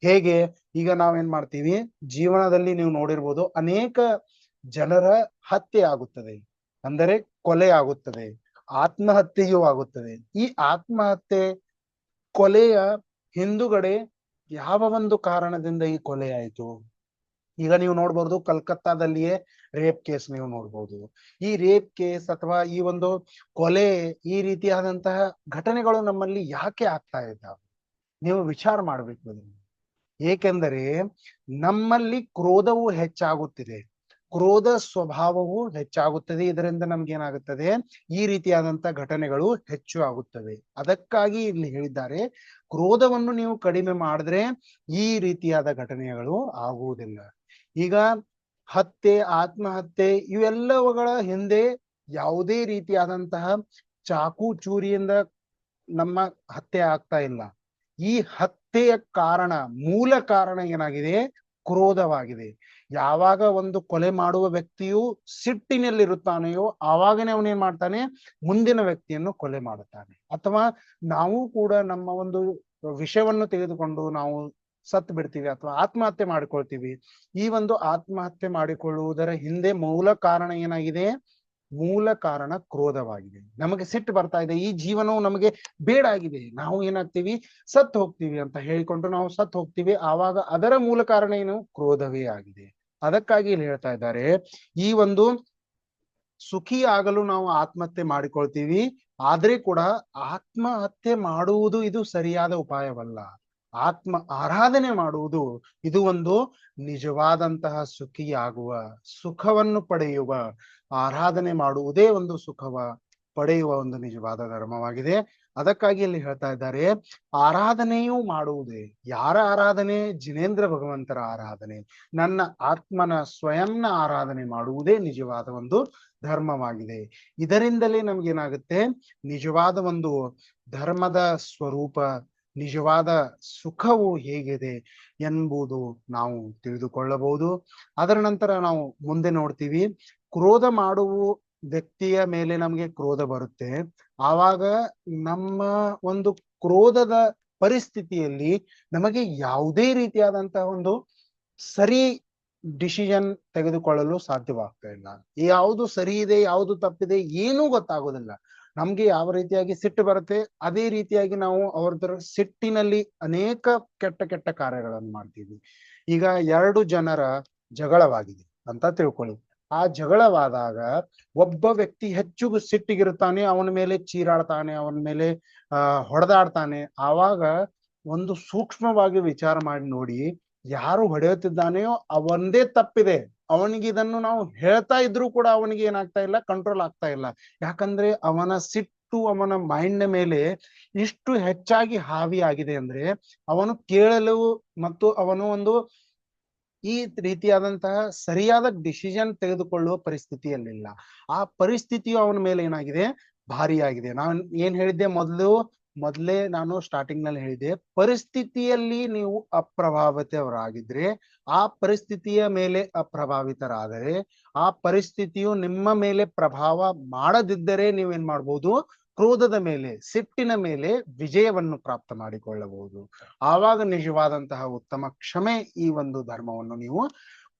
ಹೇಗೆ, ಈಗ ನಾವೇನ್ ಮಾಡ್ತೀವಿ, ಜೀವನದಲ್ಲಿ ನೀವು ನೋಡಿರ್ಬೋದು, ಅನೇಕ ಜನರ ಹತ್ಯೆ ಆಗುತ್ತದೆ, ಅಂದರೆ ಕೊಲೆ ಆಗುತ್ತದೆ, ಆತ್ಮಹತ್ಯೆಯೂ ಆಗುತ್ತದೆ. ಈ ಆತ್ಮಹತ್ಯೆ, ಕೊಲೆಯ ಹಿಂದುಗಡೆ ಯಾವ ಒಂದು ಕಾರಣದಿಂದ ಈ ಕೊಲೆ ಆಯಿತು? ಈಗ ನೀವು ನೋಡ್ಬೋದು, ಕಲ್ಕತ್ತಾದಲ್ಲಿಯೇ ರೇಪ್ ಕೇಸ್ ನೀವು ನೋಡ್ಬೋದು. ಈ ರೇಪ್ ಕೇಸ್ ಅಥವಾ ಈ ಒಂದು ಕೊಲೆ, ಈ ರೀತಿಯಾದಂತಹ ಘಟನೆಗಳು ನಮ್ಮಲ್ಲಿ ಯಾಕೆ ಆಗ್ತಾ ಇದ್ದಾವೆ? ನೀವು ವಿಚಾರ ಮಾಡ್ಬೇಕು. ಏಕೆಂದರೆ ನಮ್ಮಲ್ಲಿ ಕ್ರೋಧವು ಹೆಚ್ಚಾಗುತ್ತಿದೆ, ಕ್ರೋಧ ಸ್ವಭಾವವು ಹೆಚ್ಚಾಗುತ್ತದೆ. ಇದರಿಂದ ನಮ್ಗೆ ಏನಾಗುತ್ತದೆ, ಈ ರೀತಿಯಾದಂತಹ ಘಟನೆಗಳು ಹೆಚ್ಚು ಆಗುತ್ತವೆ. ಅದಕ್ಕಾಗಿ ಇಲ್ಲಿ ಹೇಳಿದ್ದಾರೆ, ಕ್ರೋಧವನ್ನು ನೀವು ಕಡಿಮೆ ಮಾಡಿದ್ರೆ ಈ ರೀತಿಯಾದ ಘಟನೆಗಳು ಆಗುವುದಿಲ್ಲ. ಈಗ ಹತ್ಯೆ, ಆತ್ಮಹತ್ಯೆ ಇವೆಲ್ಲವುಗಳ ಹಿಂದೆ ಯಾವುದೇ ರೀತಿಯಾದಂತಹ ಚಾಕು ಚೂರಿಯಿಂದ ನಮ್ಮ ಹತ್ಯೆ ಆಗ್ತಾ ಇಲ್ಲ. ಈ ಹತ್ಯೆಯ ಕಾರಣ, ಮೂಲ ಕಾರಣ ಏನಾಗಿದೆ, ಕ್ರೋಧವಾಗಿದೆ. ಯಾವಾಗ ಒಂದು ಕೊಲೆ ಮಾಡುವ ವ್ಯಕ್ತಿಯು ಸಿಟ್ಟಿನಲ್ಲಿರುತ್ತಾನೆಯೋ ಆವಾಗನೇ ಅವನೇನ್ ಮಾಡ್ತಾನೆ, ಮುಂದಿನ ವ್ಯಕ್ತಿಯನ್ನು ಕೊಲೆ ಮಾಡುತ್ತಾನೆ. ಅಥವಾ ನಾವು ಕೂಡ ನಮ್ಮ ಒಂದು ವಿಷಯವನ್ನು ತೆಗೆದುಕೊಂಡು ನಾವು ಸತ್ತು ಬಿಡ್ತೀವಿ ಅಥವಾ ಆತ್ಮಹತ್ಯೆ ಮಾಡಿಕೊಳ್ತೀವಿ. ಈ ಒಂದು ಆತ್ಮಹತ್ಯೆ ಮಾಡಿಕೊಳ್ಳುವುದರ ಹಿಂದೆ ಮೂಲ ಕಾರಣ ಏನಾಗಿದೆ? ಮೂಲ ಕಾರಣ ಕ್ರೋಧವಾಗಿದೆ. ನಮಗೆ ಸಿಟ್ಟು ಬರ್ತಾ ಇದೆ, ಈ ಜೀವನವು ನಮಗೆ ಬೇಡ ಆಗಿದೆ, ನಾವು ಏನಾಗ್ತೀವಿ, ಸತ್ತು ಹೋಗ್ತೀವಿ ಅಂತ ಹೇಳಿಕೊಂಡು ನಾವು ಸತ್ತು ಹೋಗ್ತೀವಿ. ಆವಾಗ ಅದರ ಮೂಲ ಕಾರಣ ಏನು? ಕ್ರೋಧವೇ ಆಗಿದೆ. ಅದಕ್ಕಾಗಿ ಇಲ್ಲಿ ಹೇಳ್ತಾ ಇದ್ದಾರೆ, ಈ ಒಂದು ಸುಖಿ ಆಗಲು ನಾವು ಆತ್ಮಹತ್ಯೆ ಮಾಡಿಕೊಳ್ತೀವಿ, ಆದ್ರೆ ಕೂಡ ಆತ್ಮಹತ್ಯೆ ಮಾಡುವುದು ಇದು ಸರಿಯಾದ ಉಪಾಯವಲ್ಲ. ಆತ್ಮ ಆರಾಧನೆ ಮಾಡುವುದು ಇದು ಒಂದು ನಿಜವಾದಂತಹ ಸುಖಿಯಾಗುವ, ಸುಖವನ್ನು ಪಡೆಯುವ, ಆರಾಧನೆ ಮಾಡುವುದೇ ಒಂದು ಸುಖವ ಪಡೆಯುವ ಒಂದು ನಿಜವಾದ ಧರ್ಮವಾಗಿದೆ. ಅದಕ್ಕಾಗಿ ಇಲ್ಲಿ ಹೇಳ್ತಾ ಇದ್ದಾರೆ, ಆರಾಧನೆಯೂ ಮಾಡುವುದೇ. ಯಾರ ಆರಾಧನೆ? ಜಿನೇಂದ್ರ ಭಗವಂತರ ಆರಾಧನೆ, ನನ್ನ ಆತ್ಮನ ಸ್ವಯಂನ ಆರಾಧನೆ ಮಾಡುವುದೇ ನಿಜವಾದ ಒಂದು ಧರ್ಮವಾಗಿದೆ. ಇದರಿಂದಲೇ ನಮ್ಗೇನಾಗುತ್ತೆ, ನಿಜವಾದ ಒಂದು ಧರ್ಮದ ಸ್ವರೂಪ, ನಿಜವಾದ ಸುಖವು ಹೇಗಿದೆ ಎಂಬುದು ನಾವು ತಿಳಿದುಕೊಳ್ಳಬಹುದು. ಅದರ ನಂತರ ನಾವು ಮುಂದೆ ನೋಡ್ತೀವಿ, ಕ್ರೋಧ ಮಾಡುವ ವ್ಯಕ್ತಿಯ ಮೇಲೆ ನಮಗೆ ಕ್ರೋಧ ಬರುತ್ತೆ. ಆವಾಗ ನಮ್ಮ ಒಂದು ಕ್ರೋಧದ ಪರಿಸ್ಥಿತಿಯಲ್ಲಿ ನಮಗೆ ಯಾವುದೇ ರೀತಿಯಾದಂತಹ ಒಂದು ಸರಿ ಡಿಸಿಷನ್ ತೆಗೆದುಕೊಳ್ಳಲು ಸಾಧ್ಯವಾಗ್ತಾ ಇಲ್ಲ. ಯಾವುದು ಸರಿ ಇದೆ, ಯಾವುದು ತಪ್ಪಿದೆ ಏನೂ ಗೊತ್ತಾಗೋದಿಲ್ಲ. ನಮ್ಗೆ ಯಾವ ರೀತಿಯಾಗಿ ಸಿಟ್ಟು ಬರುತ್ತೆ, ಅದೇ ರೀತಿಯಾಗಿ ನಾವು ಅವ್ರದ್ರ ಸಿಟ್ಟಿನಲ್ಲಿ ಅನೇಕ ಕೆಟ್ಟ ಕೆಟ್ಟ ಕಾರ್ಯಗಳನ್ನು ಮಾಡ್ತೀವಿ. ಈಗ 2 ಜನರ ಜಗಳವಾಗಿದೆ ಅಂತ ತಿಳ್ಕೊಳ್ಳಿ. ಆ ಜಗಳವಾದಾಗ ಒಬ್ಬ ವ್ಯಕ್ತಿ ಹೆಚ್ಚು ಸಿಟ್ಟಿಗಿರುತ್ತಾನೆ, ಅವನ ಮೇಲೆ ಚೀರಾಡ್ತಾನೆ, ಅವನ ಮೇಲೆ ಹೊಡೆದಾಡ್ತಾನೆ. ಆವಾಗ ಒಂದು ಸೂಕ್ಷ್ಮವಾಗಿ ವಿಚಾರ ಮಾಡಿ ನೋಡಿ, ಯಾರು ಹೊಡೆಯುತ್ತಿದ್ದಾನೆಯೋ ಅವನದೇ ತಪ್ಪಿದೆ. ಅವನಿಗೆ ಇದನ್ನು ನಾವು ಹೇಳ್ತಾ ಇದ್ರು ಕೂಡ ಅವನಿಗೆ ಏನಾಗ್ತಾ ಇಲ್ಲ, ಕಂಟ್ರೋಲ್ ಆಗ್ತಾ ಇಲ್ಲ. ಯಾಕಂದ್ರೆ ಅವನ ಸಿಟ್ಟು ಅವನ ಮೈಂಡ್ ಮೇಲೆ ಇಷ್ಟು ಹೆಚ್ಚಾಗಿ ಹಾವಿ ಆಗಿದೆ ಅಂದ್ರೆ ಅವನು ಕೇಳಲು ಮತ್ತು ಅವನು ಒಂದು ಈ ರೀತಿಯಾದಂತಹ ಸರಿಯಾದ ಡಿಸಿಷನ್ ತೆಗೆದುಕೊಳ್ಳುವ ಪರಿಸ್ಥಿತಿಯಲ್ಲಿಲ್ಲ. ಆ ಪರಿಸ್ಥಿತಿಯು ಅವನ ಮೇಲೆ ಏನಾಗಿದೆ, ಭಾರಿಯಾಗಿದೆ. ನಾನು ಏನ್ ಹೇಳಿದ್ದೆ ಮೊದಲೇ ನಾನು ಸ್ಟಾರ್ಟಿಂಗ್ ನಲ್ಲಿ ಹೇಳಿದೆ, ಪರಿಸ್ಥಿತಿಯಲ್ಲಿ ನೀವು ಅಪ್ರಭಾವಿತವರಾಗಿದ್ರೆ, ಆ ಪರಿಸ್ಥಿತಿಯ ಮೇಲೆ ಅಪ್ರಭಾವಿತರಾದರೆ, ಆ ಪರಿಸ್ಥಿತಿಯು ನಿಮ್ಮ ಮೇಲೆ ಪ್ರಭಾವ ಮಾಡದಿದ್ದರೆ ನೀವೇನ್ ಮಾಡ್ಬೋದು, ಕ್ರೋಧದ ಮೇಲೆ, ಸಿಟ್ಟಿನ ಮೇಲೆ ವಿಜಯವನ್ನು ಪ್ರಾಪ್ತ ಮಾಡಿಕೊಳ್ಳಬಹುದು. ಆವಾಗ ನಿಜವಾದಂತಹ ಉತ್ತಮ ಕ್ಷಮೆ ಈ ಒಂದು ಧರ್ಮವನ್ನು ನೀವು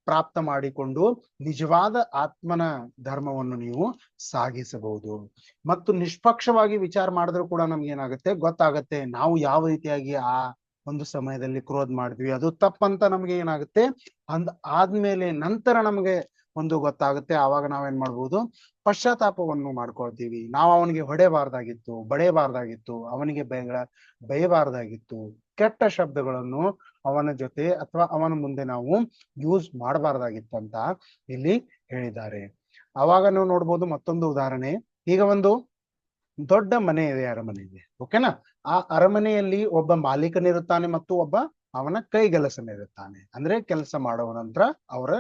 ಪ್ರಾಪ್ತ ಮಾಡಿಕೊಂಡು ನಿಜವಾದ ಆತ್ಮನ ಧರ್ಮವನ್ನು ನೀವು ಸಾಗಿಸಬಹುದು. ಮತ್ತು ನಿಷ್ಪಕ್ಷವಾಗಿ ವಿಚಾರ ಮಾಡಿದ್ರು ಕೂಡ ನಮ್ಗೆ ಏನಾಗುತ್ತೆ, ಗೊತ್ತಾಗತ್ತೆ ನಾವು ಯಾವ ರೀತಿಯಾಗಿ ಆ ಒಂದು ಸಮಯದಲ್ಲಿ ಕ್ರೋಧ ಮಾಡಿದ್ವಿ, ಅದು ತಪ್ಪಂತ ನಮ್ಗೆ ಏನಾಗುತ್ತೆ, ಆದ್ಮೇಲೆ ನಂತರ ನಮ್ಗೆ ಒಂದು ಗೊತ್ತಾಗುತ್ತೆ. ಆವಾಗ ನಾವೇನ್ ಮಾಡ್ಬೋದು, ಪಶ್ಚಾತ್ತಾಪವನ್ನು ಮಾಡ್ಕೊಳ್ತೀವಿ. ನಾವು ಅವನಿಗೆ ಹೊಡೆಯಬಾರ್ದಾಗಿತ್ತು, ಬಡೆಯಬಾರ್ದಾಗಿತ್ತು, ಅವನಿಗೆ ಬೈಯಬಾರ್ದಾಗಿತ್ತು, ಕೆಟ್ಟ ಶಬ್ದಗಳನ್ನು ಅವನ ಜೊತೆ ಅಥವಾ ಅವನ ಮುಂದೆ ನಾವು ಯೂಸ್ ಮಾಡಬಾರ್ದಾಗಿತ್ತು ಅಂತ ಇಲ್ಲಿ ಹೇಳಿದ್ದಾರೆ. ಅವಾಗ ನಾವು ನೋಡ್ಬೋದು ಮತ್ತೊಂದು ಉದಾಹರಣೆ. ಈಗ ಒಂದು ದೊಡ್ಡ ಮನೆ ಇದೆ, ಅರಮನೆ ಇದೆ, ಓಕೆನಾ? ಆ ಅರಮನೆಯಲ್ಲಿ ಒಬ್ಬ ಮಾಲೀಕನಿರುತ್ತಾನೆ ಮತ್ತು ಒಬ್ಬ ಅವನ ಕೈಗೆಲಸನಿರುತ್ತಾನೆ. ಅಂದ್ರೆ ಕೆಲಸ ಮಾಡುವ ನಂತರ ಅವರ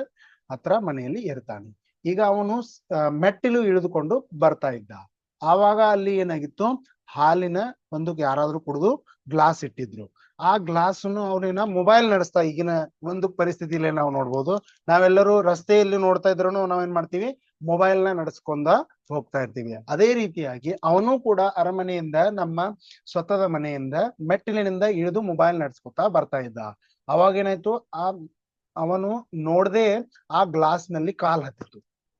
ಹತ್ರ ಮನೆಯಲ್ಲಿ ಇರ್ತಾನೆ. ಈಗ ಅವನು ಮೆಟ್ಟಿಲು ಇಳಿದುಕೊಂಡು ಬರ್ತಾ ಇದ್ದ. ಆವಾಗ ಅಲ್ಲಿ ಏನಾಗಿತ್ತು, ಹಾಲಿನ ಒಂದು ಯಾರಾದ್ರೂ ಕುಡಿದು ಗ್ಲಾಸ್ ಇಟ್ಟಿದ್ರು. ಆ ಗ್ಲಾಸ್ನು ಅವನೇನ ಮೊಬೈಲ್ ನಡೆಸ್ತಾ, ಈಗಿನ ಒಂದು ಪರಿಸ್ಥಿತಿಯಲ್ಲಿ ನಾವು ನೋಡ್ಬೋದು, ನಾವೆಲ್ಲರೂ ರಸ್ತೆಯಲ್ಲಿ ನೋಡ್ತಾ ಇದ್ರು ನಾವೇನ್ ಮಾಡ್ತೀವಿ, ಮೊಬೈಲ್ ನ ನಡೆಸ್ಕೊಂಡ ಹೋಗ್ತಾ ಇರ್ತೀವಿ. ಅದೇ ರೀತಿಯಾಗಿ ಅವನು ಕೂಡ ಅರಮನೆಯಿಂದ, ನಮ್ಮ ಸ್ವತಃ ಮನೆಯಿಂದ ಮೆಟ್ಟಿಲಿನಿಂದ ಇಳಿದು ಮೊಬೈಲ್ ನಡೆಸ್ಕೊತಾ ಬರ್ತಾ ಇದ್ದ. ಅವಾಗ ಏನಾಯ್ತು, ಅವನು ನೋಡದೆ ಆ ಗ್ಲಾಸ್ ನಲ್ಲಿ ಕಾಲ್ ಹತ್ತಿತ್ತು.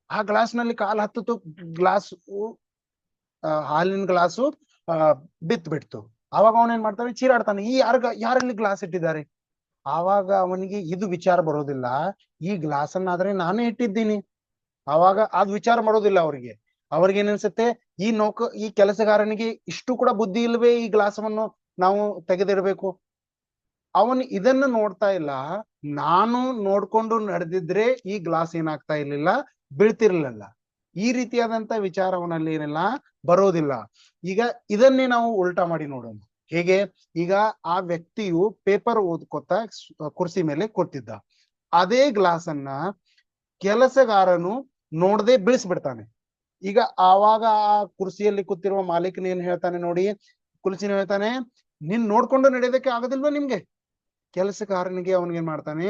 ಆ ಗ್ಲಾಸ್ ನಲ್ಲಿ ಕಾಲ್ ಹತ್ತಿತು, ಗ್ಲಾಸ್ ಹಾಲಿನ ಗ್ಲಾಸು ಬಿತ್ತು ಬಿಡ್ತು. ಅವಾಗ ಅವನೇನ್ ಮಾಡ್ತಾನೆ, ಚೀರಾಡ್ತಾನೆ, ಯಾರಲ್ಲಿ ಗ್ಲಾಸ್ ಇಟ್ಟಿದ್ದಾರೆ. ಆವಾಗ ಅವನಿಗೆ ಇದು ವಿಚಾರ ಬರೋದಿಲ್ಲ, ಈ ಗ್ಲಾಸ್ ಅನ್ನಾದ್ರೆ ನಾನೇ ಇಟ್ಟಿದ್ದೀನಿ. ಆವಾಗ ಅದ್ ವಿಚಾರ ಮಾಡೋದಿಲ್ಲ ಅವ್ರಿಗೆ. ಏನ್ ಅನ್ಸುತ್ತೆ, ಈ ಕೆಲಸಗಾರನಿಗೆ ಇಷ್ಟು ಕೂಡ ಬುದ್ಧಿ ಇಲ್ವೇ, ಈ ಗ್ಲಾಸವನ್ನು ನಾವು ತೆಗೆದಿಡ್ಬೇಕು. ಅವನು ಇದನ್ನು ನೋಡ್ತಾ ಇಲ್ಲ. ನಾನು ನೋಡ್ಕೊಂಡು ನಡೆದಿದ್ರೆ ಈ ಗ್ಲಾಸ್ ಏನಾಗ್ತಾ ಇರ್ಲಿಲ್ಲ, ಬೀಳ್ತಿರ್ಲಿಲ್ಲ. ಈ ರೀತಿಯಾದಂತ ವಿಚಾರ ಅವನಲ್ಲಿ ಏನಿಲ್ಲ, ಬರೋದಿಲ್ಲ. ಈಗ ಇದನ್ನೇ ನಾವು ಉಲ್ಟಾ ಮಾಡಿ ನೋಡೋಣ. ಹೇಗೆ? ಈಗ ಆ ವ್ಯಕ್ತಿಯು ಪೇಪರ್ ಓದ್ಕೊತಾ ಕುರ್ಸಿ ಮೇಲೆ ಕೂತಿದ್ದ. ಅದೇ ಗ್ಲಾಸ್ ಅನ್ನ ಕೆಲಸಗಾರನು ನೋಡದೆ ಬೀಳಿಸ್ಬಿಡ್ತಾನೆ. ಈಗ ಆವಾಗ ಆ ಕುರ್ಸಿಯಲ್ಲಿ ಕೂತಿರುವ ಮಾಲೀಕನ ಏನ್ ಹೇಳ್ತಾನೆ ನೋಡಿ, ಕುರ್ಸಿನ ಹೇಳ್ತಾನೆ, ನೀನ್ ನೋಡ್ಕೊಂಡು ನಡೆಯೋದಕ್ಕೆ ಆಗೋದಿಲ್ವಾ ನಿಮ್ಗೆ? ಕೆಲಸಗಾರನಿಗೆ ಅವನಿಗೇನ್ ಮಾಡ್ತಾನೆ,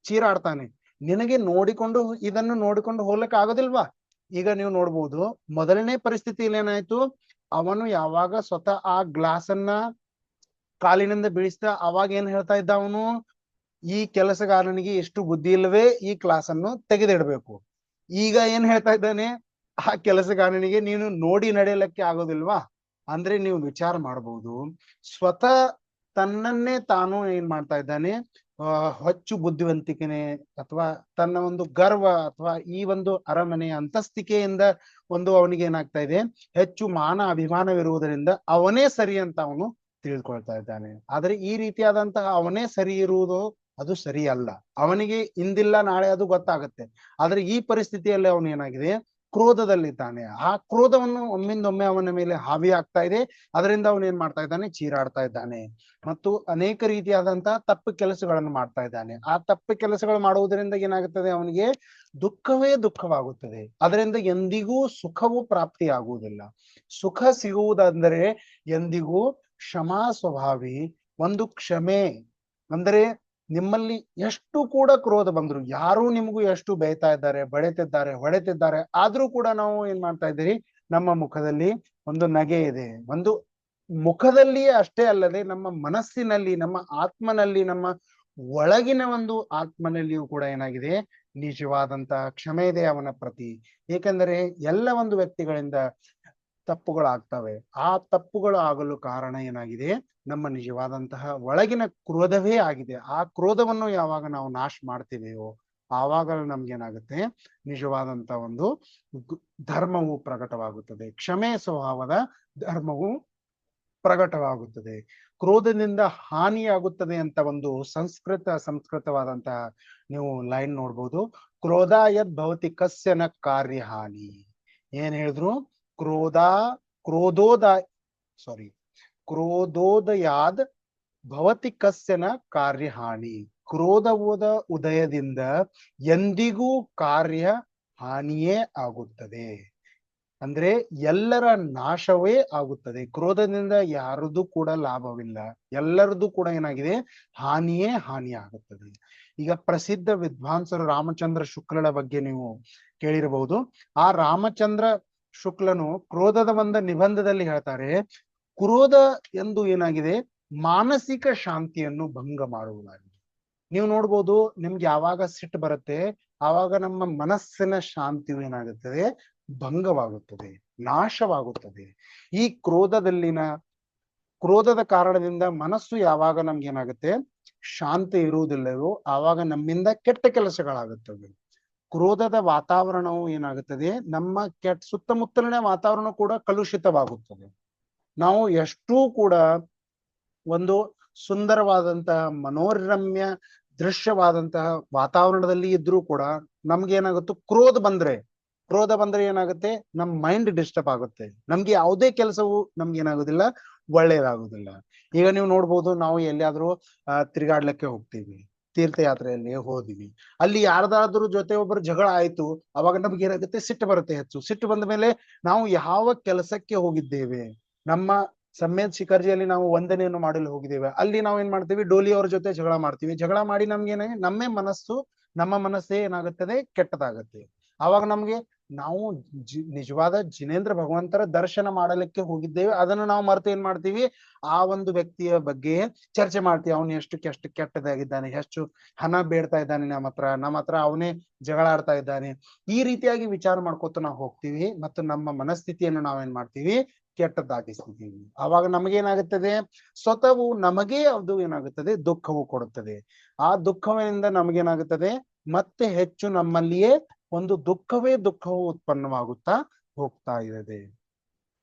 ಚೀರಾಡ್ತಾನೆ, ನಿನಗೆ ನೋಡಿಕೊಂಡು ಇದನ್ನು ನೋಡಿಕೊಂಡು ಹೋಗ್ಲಿಕ್ಕೆ ಆಗೋದಿಲ್ವಾ? ಈಗ ನೀವು ನೋಡ್ಬೋದು, ಮೊದಲನೇ ಪರಿಸ್ಥಿತಿಯಲ್ಲಿ ಏನಾಯ್ತು, ಅವನು ಯಾವಾಗ ಸ್ವತಃ ಆ ಗ್ಲಾಸ್ ಅನ್ನ ಕಾಲಿನಿಂದ ಬೀಳಿಸ್ತಾ ಅವಾಗ ಏನ್ ಹೇಳ್ತಾ ಇದ್ದ ಅವನು, ಈ ಕೆಲಸಗಾರನಿಗೆ ಎಷ್ಟು ಬುದ್ಧಿ ಇಲ್ಲವೇ, ಈ ಕ್ಲಾಸ್ ಅನ್ನು ತೆಗೆದಿಡ್ಬೇಕು. ಈಗ ಏನ್ ಹೇಳ್ತಾ ಇದ್ದಾನೆ, ಆ ಕೆಲಸಗಾರನಿಗೆ ನೀನು ನೋಡಿ ನಡೆಯಲಿಕ್ಕೆ ಆಗೋದಿಲ್ವಾ? ಅಂದ್ರೆ ನೀವು ವಿಚಾರ ಮಾಡಬಹುದು, ಸ್ವತಃ ತನ್ನನ್ನೇ ತಾನು ಏನ್ ಮಾಡ್ತಾ ಇದ್ದಾನೆ, ಹೆಚ್ಚು ಬುದ್ಧಿವಂತಿಕೆನೆ ಅಥವಾ ತನ್ನ ಒಂದು ಗರ್ವ ಅಥವಾ ಈ ಒಂದು ಅರಮನೆಯ ಅಂತಸ್ತಿಕೆಯಿಂದ ಒಂದು ಅವನಿಗೆ ಏನಾಗ್ತಾ ಇದೆ, ಹೆಚ್ಚು ಮಾನ ಅಭಿಮಾನವಿರುವುದರಿಂದ ಅವನೇ ಸರಿ ಅಂತ ಅವನು ತಿಳ್ಕೊಳ್ತಾ ಇದ್ದಾನೆ. ಆದ್ರೆ ಈ ರೀತಿಯಾದಂತಹ ಅವನೇ ಸರಿ ಇರುವುದು ಅದು ಸರಿ ಅಲ್ಲ. ಅವನಿಗೆ ಇಂದಿಲ್ಲ ನಾಳೆ ಅದು ಗೊತ್ತಾಗುತ್ತೆ. ಆದ್ರೆ ಈ ಪರಿಸ್ಥಿತಿಯಲ್ಲಿ ಅವನು ಏನಾಗಿದೆ, ಕ್ರೋಧದಲ್ಲಿದ್ದಾನೆ. ಆ ಕ್ರೋಧವನ್ನು ಒಮ್ಮಿಂದೊಮ್ಮೆ ಅವನ ಮೇಲೆ ಹಾವಿ ಆಗ್ತಾ ಇದೆ. ಅದರಿಂದ ಅವನು ಏನ್ ಮಾಡ್ತಾ ಇದ್ದಾನೆ, ಚೀರಾಡ್ತಾ ಇದ್ದಾನೆ ಮತ್ತು ಅನೇಕ ರೀತಿಯಾದಂತಹ ತಪ್ಪು ಕೆಲಸಗಳನ್ನು ಮಾಡ್ತಾ ಇದ್ದಾನೆ. ಆ ತಪ್ಪು ಕೆಲಸಗಳು ಮಾಡುವುದರಿಂದ ಏನಾಗುತ್ತದೆ, ಅವನಿಗೆ ದುಃಖವೇ ದುಃಖವಾಗುತ್ತದೆ. ಅದರಿಂದ ಎಂದಿಗೂ ಸುಖವು ಪ್ರಾಪ್ತಿಯಾಗುವುದಿಲ್ಲ. ಸುಖ ಸಿಗುವುದಂದರೆ ಎಂದಿಗೂ ಕ್ಷಮಾ ಸ್ವಭಾವಿ, ಒಂದು ಕ್ಷಮೆ ಅಂದರೆ ನಿಮ್ಮಲ್ಲಿ ಎಷ್ಟು ಕೂಡ ಕ್ರೋಧ ಬಂದ್ರು, ಯಾರು ನಿಮಗೂ ಎಷ್ಟು ಬೈತಾ ಇದ್ದಾರೆ, ಬಡಿತಿದ್ದಾರೆ, ಹೊಡೆತಿದ್ದಾರೆ, ಆದ್ರೂ ಕೂಡ ನಾವು ಏನ್ ಮಾಡ್ತಾ ಇದ್ದೀರಿ, ನಮ್ಮ ಮುಖದಲ್ಲಿ ಒಂದು ನಗೆ ಇದೆ. ಒಂದು ಮುಖದಲ್ಲಿಯೇ ಅಷ್ಟೇ ಅಲ್ಲದೆ ನಮ್ಮ ಮನಸ್ಸಿನಲ್ಲಿ, ನಮ್ಮ ಆತ್ಮನಲ್ಲಿ, ನಮ್ಮ ಒಳಗಿನ ಒಂದು ಆತ್ಮನಲ್ಲಿಯೂ ಕೂಡ ಏನಾಗಿದೆ, ನಿಜವಾದಂತಹ ಕ್ಷಮೆ ಇದೆ ಅವನ ಪ್ರತಿ. ಏಕೆಂದರೆ ಎಲ್ಲ ಒಂದು ವ್ಯಕ್ತಿಗಳಿಂದ ತಪ್ಪುಗಳಾಗ್ತವೆ. ಆ ತಪ್ಪುಗಳು ಆಗಲು ಕಾರಣ ಏನಾಗಿದೆ, ನಮ್ಮ ನಿಜವಾದಂತಹ ಒಳಗಿನ ಕ್ರೋಧವೇ ಆಗಿದೆ. ಆ ಕ್ರೋಧವನ್ನು ಯಾವಾಗ ನಾವು ನಾಶ ಮಾಡ್ತೀವೆಯೋ ಆವಾಗ ನಮ್ಗೇನಾಗುತ್ತೆ, ನಿಜವಾದಂತಹ ಒಂದು ಧರ್ಮವು ಪ್ರಕಟವಾಗುತ್ತದೆ. ಕ್ಷಮೆ ಸ್ವಭಾವದ ಧರ್ಮವು ಪ್ರಕಟವಾಗುತ್ತದೆ. ಕ್ರೋಧದಿಂದ ಹಾನಿಯಾಗುತ್ತದೆ ಅಂತ ಒಂದು ಸಂಸ್ಕೃತವಾದಂತಹ ನೀವು ಲೈನ್ ನೋಡ್ಬೋದು. ಕ್ರೋಧ ಯದ್ ಭವತಿ ಕಸ್ಯನ ಕಾರ್ಯಹಾನಿ. ಏನ್ ಹೇಳಿದ್ರು, ಕ್ರೋಧೋದಯಾದ್ ಭವತಿ ಕಸ್ಯನ ಕಾರ್ಯಹಾನಿ. ಕ್ರೋಧದ ಉದಯದಿಂದ ಎಂದಿಗೂ ಕಾರ್ಯ ಹಾನಿಯೇ ಆಗುತ್ತದೆ. ಅಂದ್ರೆ ಎಲ್ಲರ ನಾಶವೇ ಆಗುತ್ತದೆ. ಕ್ರೋಧದಿಂದ ಯಾರದು ಕೂಡ ಲಾಭವಿಲ್ಲ, ಎಲ್ಲರದು ಕೂಡ ಏನಾಗಿದೆ, ಹಾನಿಯೇ ಹಾನಿ ಆಗುತ್ತದೆ. ಈಗ ಪ್ರಸಿದ್ಧ ವಿದ್ವಾಂಸರು ರಾಮಚಂದ್ರ ಶುಕ್ಲಳ ಬಗ್ಗೆ ನೀವು ಕೇಳಿರಬಹುದು. ಆ ರಾಮಚಂದ್ರ ಶುಕ್ಲನು ಕ್ರೋಧದ ಒಂದು ನಿಬಂಧದಲ್ಲಿ ಹೇಳ್ತಾರೆ, ಕ್ರೋಧ ಎಂದು ಏನಾಗಿದೆ, ಮಾನಸಿಕ ಶಾಂತಿಯನ್ನು ಭಂಗ ಮಾಡುವುದಾಗಿದೆ. ನೀವು ನೋಡ್ಬೋದು, ನಿಮ್ಗೆ ಯಾವಾಗ ಸಿಟ್ಟು ಬರುತ್ತೆ ಆವಾಗ ನಮ್ಮ ಮನಸ್ಸಿನ ಶಾಂತಿಯು ಏನಾಗುತ್ತದೆ, ಭಂಗವಾಗುತ್ತದೆ, ನಾಶವಾಗುತ್ತದೆ. ಈ ಕ್ರೋಧದ ಕಾರಣದಿಂದ ಮನಸ್ಸು ಯಾವಾಗ ನಮ್ಗೆ ಏನಾಗುತ್ತೆ, ಶಾಂತಿ ಇರುವುದಿಲ್ಲವೋ ಆವಾಗ ನಮ್ಮಿಂದ ಕೆಟ್ಟ ಕೆಲಸಗಳಾಗುತ್ತವೆ. ಕ್ರೋಧದ ವಾತಾವರಣವು ಏನಾಗುತ್ತದೆ, ನಮ್ಮ ಸುತ್ತಮುತ್ತಲಿನ ವಾತಾವರಣ ಕೂಡ ಕಲುಷಿತವಾಗುತ್ತದೆ. ನಾವು ಎಷ್ಟೂ ಕೂಡ ಒಂದು ಸುಂದರವಾದಂತಹ ಮನೋರಮ್ಯ ದೃಶ್ಯವಾದಂತಹ ವಾತಾವರಣದಲ್ಲಿ ಇದ್ರೂ ಕೂಡ ನಮ್ಗೇನಾಗುತ್ತೆ, ಕ್ರೋಧ ಬಂದ್ರೆ ಏನಾಗುತ್ತೆ, ನಮ್ ಮೈಂಡ್ ಡಿಸ್ಟರ್ಬ್ ಆಗುತ್ತೆ. ನಮ್ಗೆ ಯಾವುದೇ ಕೆಲಸವು ನಮ್ಗೆ ಏನಾಗುದಿಲ್ಲ, ಒಳ್ಳೇದಾಗುದಿಲ್ಲ. ಈಗ ನೀವು ನೋಡ್ಬೋದು, ನಾವು ಎಲ್ಲಿಯಾದ್ರೂ ತಿರುಗಾಡ್ಲಿಕ್ಕೆ ಹೋಗ್ತೀವಿ, ತೀರ್ಥಯಾತ್ರೆಯಲ್ಲಿ ಹೋದಿವಿ, ಅಲ್ಲಿ ಯಾರ್ದಾದ್ರೂ ಜೊತೆ ಒಬ್ಬರು ಜಗಳ ಆಯ್ತು, ಅವಾಗ ನಮ್ಗೆ ಏನಾಗುತ್ತೆ, ಸಿಟ್ಟು ಬರುತ್ತೆ. ಹೆಚ್ಚು ಸಿಟ್ಟು ಬಂದ ಮೇಲೆ ನಾವು ಯಾವ ಕೆಲಸಕ್ಕೆ ಹೋಗಿದ್ದೇವೆ, ನಮ್ಮ ಸಮ್ಮೇದ್ ಶಿಖರ್ಜಿಯಲ್ಲಿ ನಾವು ವಂದನೆಯನ್ನು ಮಾಡಲು ಹೋಗಿದ್ದೇವೆ, ಅಲ್ಲಿ ನಾವು ಏನ್ ಮಾಡ್ತೀವಿ, ಡೋಲಿ ಅವ್ರ ಜೊತೆ ಜಗಳ ಮಾಡ್ತೀವಿ. ಜಗಳ ಮಾಡಿ ನಮ್ಗೇನೆ ನಮ್ಮ ಮನಸ್ಸೇ ಏನಾಗುತ್ತದೆ, ಕೆಟ್ಟದಾಗತ್ತೆ. ಆವಾಗ ನಮ್ಗೆ ನಾವು ನಿಜವಾದ ಜಿನೇಂದ್ರ ಭಗವಂತರ ದರ್ಶನ ಮಾಡಲಿಕ್ಕೆ ಹೋಗಿದ್ದೇವೆ, ಅದನ್ನು ನಾವು ಮರೆತು ಏನ್ ಮಾಡ್ತೀವಿ, ಆ ಒಂದು ವ್ಯಕ್ತಿಯ ಬಗ್ಗೆ ಚರ್ಚೆ ಮಾಡ್ತೀವಿ. ಅವನು ಎಷ್ಟು ಕೆಟ್ಟದಾಗಿದ್ದಾನೆ, ಎಷ್ಟು ಹಣ ಬೇಡ್ತಾ ಇದ್ದಾನೆ ನಮ್ಮ ಹತ್ರ ಅವನೇ ಜಗಳ ಆಡ್ತಾ ಇದ್ದಾನೆ. ಈ ರೀತಿಯಾಗಿ ವಿಚಾರ ಮಾಡ್ಕೊತ ನಾವು ಹೋಗ್ತೀವಿ ಮತ್ತು ನಮ್ಮ ಮನಸ್ಥಿತಿಯನ್ನು ನಾವೇನ್ ಮಾಡ್ತೀವಿ, ಕೆಟ್ಟದ್ದಾಗಿಸ್ತೀವಿ. ಆವಾಗ ನಮಗೇನಾಗುತ್ತದೆ, ಸ್ವತಃವು ನಮಗೇ ಅದು ಏನಾಗುತ್ತದೆ, ದುಃಖವು ಕೊಡುತ್ತದೆ. ಆ ದುಃಖವಿನಿಂದ ನಮಗೇನಾಗುತ್ತದೆ, ಮತ್ತೆ ಹೆಚ್ಚು ನಮ್ಮಲ್ಲಿಯೇ ಒಂದು ದುಃಖವು ಉತ್ಪನ್ನವಾಗುತ್ತಾ ಹೋಗ್ತಾ ಇದೆ.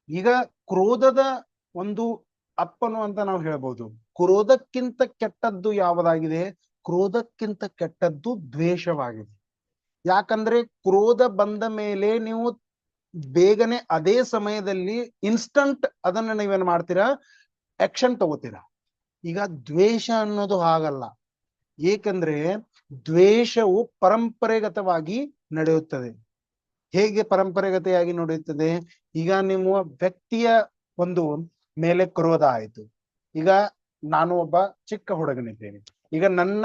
ಈಗ ಕ್ರೋಧದ ಒಂದು ಅಪ್ಪನು ಅಂತ ನಾವು ಹೇಳ್ಬೋದು. ಕ್ರೋಧಕ್ಕಿಂತ ಕೆಟ್ಟದ್ದು ಯಾವುದಾಗಿದೆ, ಕ್ರೋಧಕ್ಕಿಂತ ಕೆಟ್ಟದ್ದು ದ್ವೇಷವಾಗಿದೆ. ಯಾಕಂದ್ರೆ ಕ್ರೋಧ ಬಂದ ಮೇಲೆ ನೀವು ಬೇಗನೆ ಅದೇ ಸಮಯದಲ್ಲಿ ಇನ್ಸ್ಟಂಟ್ ಅದನ್ನ ನೀವೇನ್ ಮಾಡ್ತೀರಾ, ಆಕ್ಷನ್ ತಗೋತೀರಾ. ಈಗ ದ್ವೇಷ ಅನ್ನೋದು ಹಾಗಲ್ಲ. ಏಕೆಂದ್ರೆ ದ್ವೇಷವು ಪರಂಪರೆಗತವಾಗಿ ನಡೆಯುತ್ತದೆ. ಹೇಗೆ ಪರಂಪರೆಗತೆಯಾಗಿ ನಡೆಯುತ್ತದೆ, ಈಗ ನಿಮ್ಮ ವ್ಯಕ್ತಿಯ ಒಂದು ಮೇಲೆ ಕ್ರೋಧ ಆಯ್ತು. ಈಗ ನಾನು ಒಬ್ಬ ಚಿಕ್ಕ ಹುಡುಗನಿದ್ದೇನೆ, ಈಗ ನನ್ನ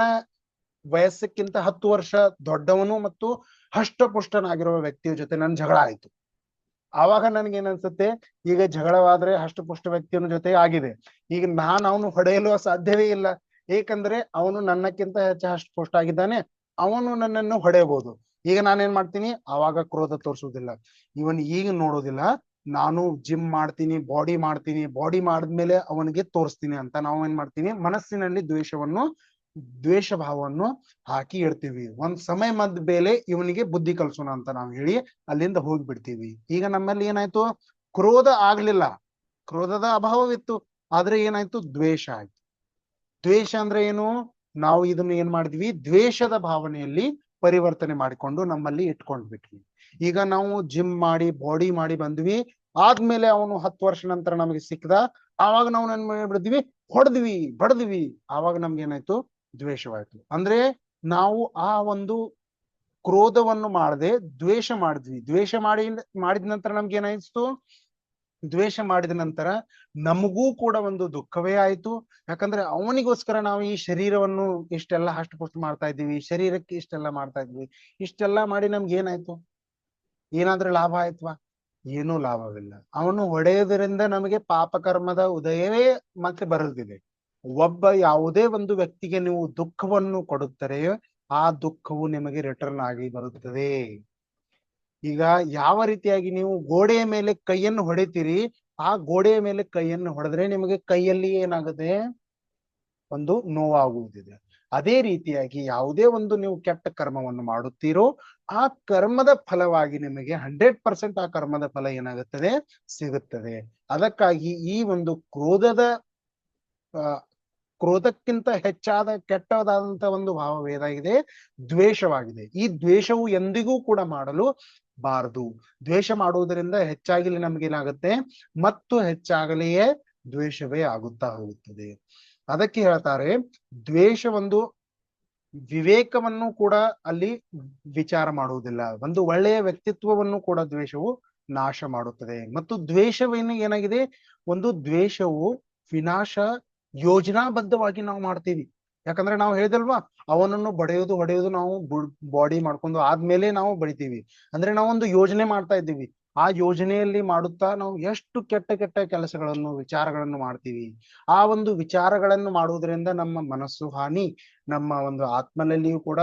ವಯಸ್ಸಕ್ಕಿಂತ 10 ವರ್ಷ ದೊಡ್ಡವನು ಮತ್ತು ಹಷ್ಟಪುಷ್ಟನಾಗಿರುವ ವ್ಯಕ್ತಿಯ ಜೊತೆ ನನ್ ಜಗಳ ಆಯ್ತು. ಆವಾಗ ನನ್ಗೇನ್ ಅನ್ಸುತ್ತೆ, ಈಗ ಜಗಳವಾದ್ರೆ ಹಷ್ಟಪುಷ್ಟ ವ್ಯಕ್ತಿಯ ಜೊತೆ ಆಗಿದೆ, ಈಗ ನಾನು ಅವನು ಹೊಡೆಯಲು ಸಾಧ್ಯವೇ ಇಲ್ಲ. ಏಕೆಂದ್ರೆ ಅವನು ನನ್ನಕ್ಕಿಂತ ಹೆಚ್ಚು ಹಷ್ಟಪುಷ್ಟ ಆಗಿದ್ದಾನೆ, ಅವನು ನನ್ನನ್ನು ಹೊಡೆಯಬಹುದು. ಈಗ ನಾನೇನ್ ಮಾಡ್ತೀನಿ, ಆವಾಗ ಕ್ರೋಧ ತೋರಿಸುವುದಿಲ್ಲ. ಇವನ್ ಈಗ ನೋಡೋದಿಲ್ಲ, ನಾನು ಜಿಮ್ ಮಾಡ್ತೀನಿ, ಬಾಡಿ ಮಾಡಿದ್ಮೇಲೆ ಅವನಿಗೆ ತೋರಿಸ್ತೀನಿ ಅಂತ ನಾವು ಏನ್ ಮಾಡ್ತೀನಿ, ಮನಸ್ಸಿನಲ್ಲಿ ದ್ವೇಷ ಭಾವವನ್ನು ಹಾಕಿ ಇಡ್ತೀವಿ. ಒಂದ್ ಸಮಯ ಮದ್ದ ಮೇಲೆ ಇವನಿಗೆ ಬುದ್ಧಿ ಕಲ್ಸೋಣ ಅಂತ ನಾವು ಹೇಳಿ ಅಲ್ಲಿಂದ ಹೋಗ್ಬಿಡ್ತೀವಿ. ಈಗ ನಮ್ಮಲ್ಲಿ ಏನಾಯ್ತು, ಕ್ರೋಧ ಆಗ್ಲಿಲ್ಲ, ಕ್ರೋಧದ ಅಭಾವವಿತ್ತು, ಆದ್ರೆ ಏನಾಯ್ತು, ದ್ವೇಷ ಆಯ್ತು. ದ್ವೇಷ ಅಂದ್ರೆ ಏನು, ನಾವು ಇದನ್ನು ಏನ್ ಮಾಡಿದ್ವಿ, ದ್ವೇಷದ ಭಾವನೆಯಲ್ಲಿ ಪರಿವರ್ತನೆ ಮಾಡಿಕೊಂಡು ನಮ್ಮಲ್ಲಿ ಇಟ್ಕೊಂಡ್ಬಿಟ್ವಿ. ಈಗ ನಾವು ಜಿಮ್ ಮಾಡಿ ಬಾಡಿ ಮಾಡಿ ಬಂದ್ವಿ, ಆದ್ಮೇಲೆ ಅವನು 10 ವರ್ಷ ನಂತರ ನಮಗೆ ಸಿಕ್ಕದ, ಆವಾಗ ನಾವು ಏನ್ ಮಾಡ್ಬಿಡ್ತೀವಿ, ಹೊಡೆದ್ವಿ ಬಡದ್ವಿ, ಆವಾಗ ನಮ್ಗೆ ಏನಾಯ್ತು, ದ್ವೇಷವಾಯ್ತು. ಅಂದ್ರೆ ನಾವು ಆ ಒಂದು ಕ್ರೋಧವನ್ನು ಮಾಡದೆ ದ್ವೇಷ ಮಾಡಿದ್ವಿ. ದ್ವೇಷ ಮಾಡಿದ ನಂತರ ನಮ್ಗೆ ಏನಾಯ್ತು, ದ್ವೇಷ ಮಾಡಿದ ನಂತರ ನಮಗೂ ಕೂಡ ಒಂದು ದುಃಖವೇ ಆಯ್ತು. ಯಾಕಂದ್ರೆ ಅವನಿಗೋಸ್ಕರ ನಾವು ಈ ಶರೀರವನ್ನು ಇಷ್ಟೆಲ್ಲ ಹಷ್ಟಪುಷ್ಟ ಮಾಡ್ತಾ ಇದ್ದೀವಿ, ಶರೀರಕ್ಕೆ ಇಷ್ಟೆಲ್ಲ ಮಾಡ್ತಾ ಇದ್ವಿ, ಇಷ್ಟೆಲ್ಲ ಮಾಡಿ ನಮ್ಗೆ ಏನಾಯ್ತು, ಏನಾದ್ರೂ ಲಾಭ ಆಯ್ತವಾ? ಏನೂ ಲಾಭವಿಲ್ಲ. ಅವನು ಹೊಡೆಯುವುದರಿಂದ ನಮಗೆ ಪಾಪಕರ್ಮದ ಉದಯವೇ ಮತ್ತೆ ಬರುತ್ತಿದೆ. ಒಬ್ಬ ಯಾವುದೇ ಒಂದು ವ್ಯಕ್ತಿಗೆ ನೀವು ದುಃಖವನ್ನು ಕೊಡುತ್ತಾರೆ, ಆ ದುಃಖವು ನಿಮಗೆ ರಿಟರ್ನ್ ಆಗಿ ಬರುತ್ತದೆ. ಈಗ ಯಾವ ರೀತಿಯಾಗಿ ನೀವು ಗೋಡೆಯ ಮೇಲೆ ಕೈಯನ್ನು ಹೊಡಿತೀರಿ, ಆ ಗೋಡೆಯ ಮೇಲೆ ಕೈಯನ್ನು ಹೊಡೆದ್ರೆ ನಿಮಗೆ ಕೈಯಲ್ಲಿ ಏನಾಗುತ್ತೆ, ಒಂದು ನೋವಾಗುವುದಿದೆ. ಅದೇ ರೀತಿಯಾಗಿ ಯಾವುದೇ ಒಂದು ನೀವು ಕೆಟ್ಟ ಕರ್ಮವನ್ನು ಮಾಡುತ್ತೀರೋ, ಆ ಕರ್ಮದ ಫಲವಾಗಿ ನಿಮಗೆ 100% ಆ ಕರ್ಮದ ಫಲ ಏನಾಗುತ್ತದೆ, ಸಿಗುತ್ತದೆ. ಅದಕ್ಕಾಗಿ ಈ ಒಂದು ಕ್ರೋಧಕ್ಕಿಂತ ಹೆಚ್ಚಾದ ಕೆಟ್ಟದಾದಂತ ಒಂದು ಭಾವ ಏನಾಗಿದೆ, ದ್ವೇಷವಾಗಿದೆ. ಈ ದ್ವೇಷವು ಎಂದಿಗೂ ಕೂಡ ಮಾಡಲು ಬಾರದು. ದ್ವೇಷ ಮಾಡುವುದರಿಂದ ಹೆಚ್ಚಾಗಲಿ ನಮ್ಗೆ ಏನಾಗುತ್ತೆ, ಮತ್ತು ಹೆಚ್ಚಾಗಲಿಯೇ ದ್ವೇಷವೇ ಆಗುತ್ತಾ ಹೋಗುತ್ತದೆ. ಅದಕ್ಕೆ ಹೇಳ್ತಾರೆ, ದ್ವೇಷ ಒಂದು ವಿವೇಕವನ್ನು ಕೂಡ ಅಲ್ಲಿ ವಿಚಾರ ಮಾಡುವುದಿಲ್ಲ. ಒಂದು ಒಳ್ಳೆಯ ವ್ಯಕ್ತಿತ್ವವನ್ನು ಕೂಡ ದ್ವೇಷವು ನಾಶ ಮಾಡುತ್ತದೆ. ಮತ್ತು ದ್ವೇಷವೇನು ಏನಾಗಿದೆ, ಒಂದು ದ್ವೇಷವು ವಿನಾಶ ಯೋಜನಾಬದ್ಧವಾಗಿ ನಾವು ಮಾಡ್ತೀವಿ. ಯಾಕಂದ್ರೆ ನಾವು ಹೇಳಿದಲ್ವಾ, ಅವನನ್ನು ಹೊಡೆಯೋದು ನಾವು ಬಾಡಿ ಮಾಡ್ಕೊಂಡು ಆದ್ಮೇಲೆ ನಾವು ಬಡಿತೀವಿ. ಅಂದ್ರೆ ನಾವೊಂದು ಯೋಜನೆ ಮಾಡ್ತಾ ಇದ್ದೀವಿ, ಆ ಯೋಜನೆಯಲ್ಲಿ ಮಾಡುತ್ತಾ ನಾವು ಎಷ್ಟು ಕೆಟ್ಟ ಕೆಟ್ಟ ಕೆಲಸಗಳನ್ನು ವಿಚಾರಗಳನ್ನು ಮಾಡ್ತೀವಿ. ಆ ಒಂದು ವಿಚಾರಗಳನ್ನು ಮಾಡುವುದರಿಂದ ನಮ್ಮ ಮನಸ್ಸು ಹಾನಿ, ನಮ್ಮ ಒಂದು ಆತ್ಮನಲ್ಲಿಯೂ ಕೂಡ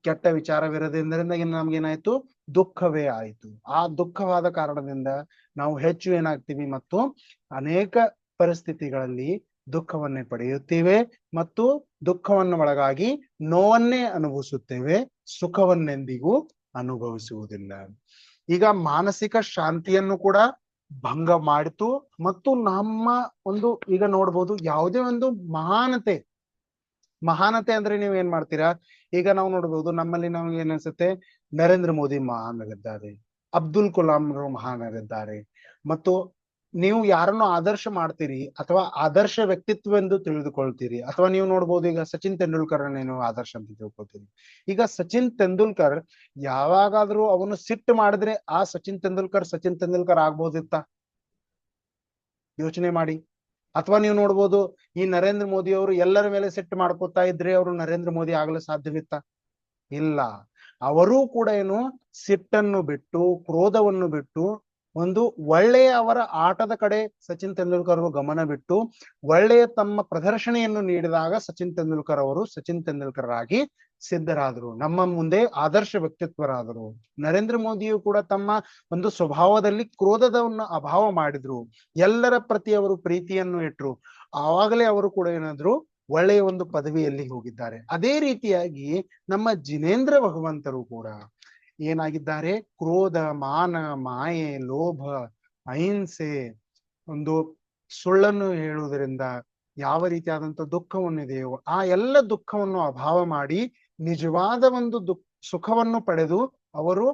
ಕೆಟ್ಟ ವಿಚಾರವಿರೋದ್ರಿಂದ ನಮ್ಗೇನಾಯ್ತು, ದುಃಖವೇ ಆಯ್ತು. ಆ ದುಃಖವಾದ ಕಾರಣದಿಂದ ನಾವು ಹೆಚ್ಚು ಏನಾಗ್ತೀವಿ, ಮತ್ತು ಅನೇಕ ಪರಿಸ್ಥಿತಿಗಳಲ್ಲಿ ದುಃಖವನ್ನೇ ಪಡೆಯುತ್ತೇವೆ, ಮತ್ತು ದುಃಖವನ್ನು ಒಳಗಾಗಿ ನೋವನ್ನೇ ಅನುಭವಿಸುತ್ತೇವೆ, ಸುಖವನ್ನೆಂದಿಗೂ ಅನುಭವಿಸುವುದಿಲ್ಲ. ಈಗ ಮಾನಸಿಕ ಶಾಂತಿಯನ್ನು ಕೂಡ ಭಂಗ ಮಾಡಿತು. ಮತ್ತು ನಮ್ಮ ಒಂದು ಈಗ ನೋಡ್ಬೋದು, ಯಾವುದೇ ಒಂದು ಮಹಾನತೆ ಅಂದ್ರೆ ನೀವ್ ಏನ್ ಮಾಡ್ತೀರಾ, ಈಗ ನಾವು ನೋಡ್ಬೋದು, ನಮ್ಮಲ್ಲಿ ನಮ್ಗೆ ಏನ್ ಅನ್ಸುತ್ತೆ, ನರೇಂದ್ರ ಮೋದಿ ಮಹಾನಾಗಿದ್ದಾರೆ, ಅಬ್ದುಲ್ ಕಲಾಂ ಅವರು ಮಹಾನಾಗಿದ್ದಾರೆ. ಮತ್ತು ನೀವು ಯಾರನ್ನು ಆದರ್ಶ ಮಾಡ್ತೀರಿ ಅಥವಾ ಆದರ್ಶ ವ್ಯಕ್ತಿತ್ವ ಎಂದು ತಿಳಿದುಕೊಳ್ತೀರಿ, ಅಥವಾ ನೀವು ನೋಡ್ಬೋದು, ಈಗ ಸಚಿನ್ ತೆಂಡೂಲ್ಕರ್ ನೀವು ಆದರ್ಶ ಅಂತ ತಿಳ್ಕೊಳ್ತೀರಿ. ಈಗ ಸಚಿನ್ ತೆಂಡೂಲ್ಕರ್ ಯಾವಾಗಾದ್ರೂ ಅವನು ಸಿಟ್ಟು ಮಾಡಿದ್ರೆ ಆ ಸಚಿನ್ ತೆಂಡೂಲ್ಕರ್ ಆಗ್ಬೋದಿತ್ತ? ಯೋಚನೆ ಮಾಡಿ. ಅಥವಾ ನೀವು ನೋಡ್ಬೋದು, ಈ ನರೇಂದ್ರ ಮೋದಿ ಅವರು ಎಲ್ಲರ ಮೇಲೆ ಸಿಟ್ಟು ಮಾಡ್ಕೋತಾ ಇದ್ರೆ ಅವರು ನರೇಂದ್ರ ಮೋದಿ ಆಗಲು ಸಾಧ್ಯವಿತ್ತ? ಇಲ್ಲ. ಅವರೂ ಕೂಡ ಏನು, ಸಿಟ್ಟನ್ನು ಬಿಟ್ಟು, ಕ್ರೋಧವನ್ನು ಬಿಟ್ಟು, ಒಂದು ಒಳ್ಳೆಯ ಅವರ ಆಟದ ಕಡೆ ಸಚಿನ್ ತೆಂಡೂಲ್ಕರ್ ಅವರು ಗಮನ ಬಿಟ್ಟು ಒಳ್ಳೆಯ ತಮ್ಮ ಪ್ರದರ್ಶನೆಯನ್ನು ನೀಡಿದಾಗ ಸಚಿನ್ ತೆಂಡೂಲ್ಕರ್ ಆಗಿ ಸಿದ್ಧರಾದರು, ನಮ್ಮ ಮುಂದೆ ಆದರ್ಶ ವ್ಯಕ್ತಿತ್ವರಾದರು. ನರೇಂದ್ರ ಮೋದಿಯು ಕೂಡ ತಮ್ಮ ಒಂದು ಸ್ವಭಾವದಲ್ಲಿ ಕ್ರೋಧದವನ್ನು ಅಭಾವ ಮಾಡಿದ್ರು, ಎಲ್ಲರ ಪ್ರತಿ ಅವರು ಪ್ರೀತಿಯನ್ನು ಇಟ್ರು, ಆವಾಗಲೇ ಅವರು ಕೂಡ ಏನಾದ್ರು ಒಳ್ಳೆಯ ಒಂದು ಪದವಿಯಲ್ಲಿ ಹೋಗಿದ್ದಾರೆ. ಅದೇ ರೀತಿಯಾಗಿ ನಮ್ಮ ಜಿನೇಂದ್ರ ಭಗವಂತರು ಕೂಡ ಏನಾಗಿದ್ದಾರೆ, ಕ್ರೋಧ, ಮಾನ, ಮಾಯೆ, ಲೋಭ, ಅಹಿಂಸೆ, ಒಂದು ಸುಳ್ಳನ್ನು ಹೇಳುವುದರಿಂದ ಯಾವ ರೀತಿಯಾದಂತ ದುಃಖವನ್ನಿದೆಯೋ ಆ ಎಲ್ಲ ದುಃಖವನ್ನು ಅಭಾವ ಮಾಡಿ ನಿಜವಾದ ಒಂದು ಸುಖವನ್ನು ಪಡೆದು ಅವರು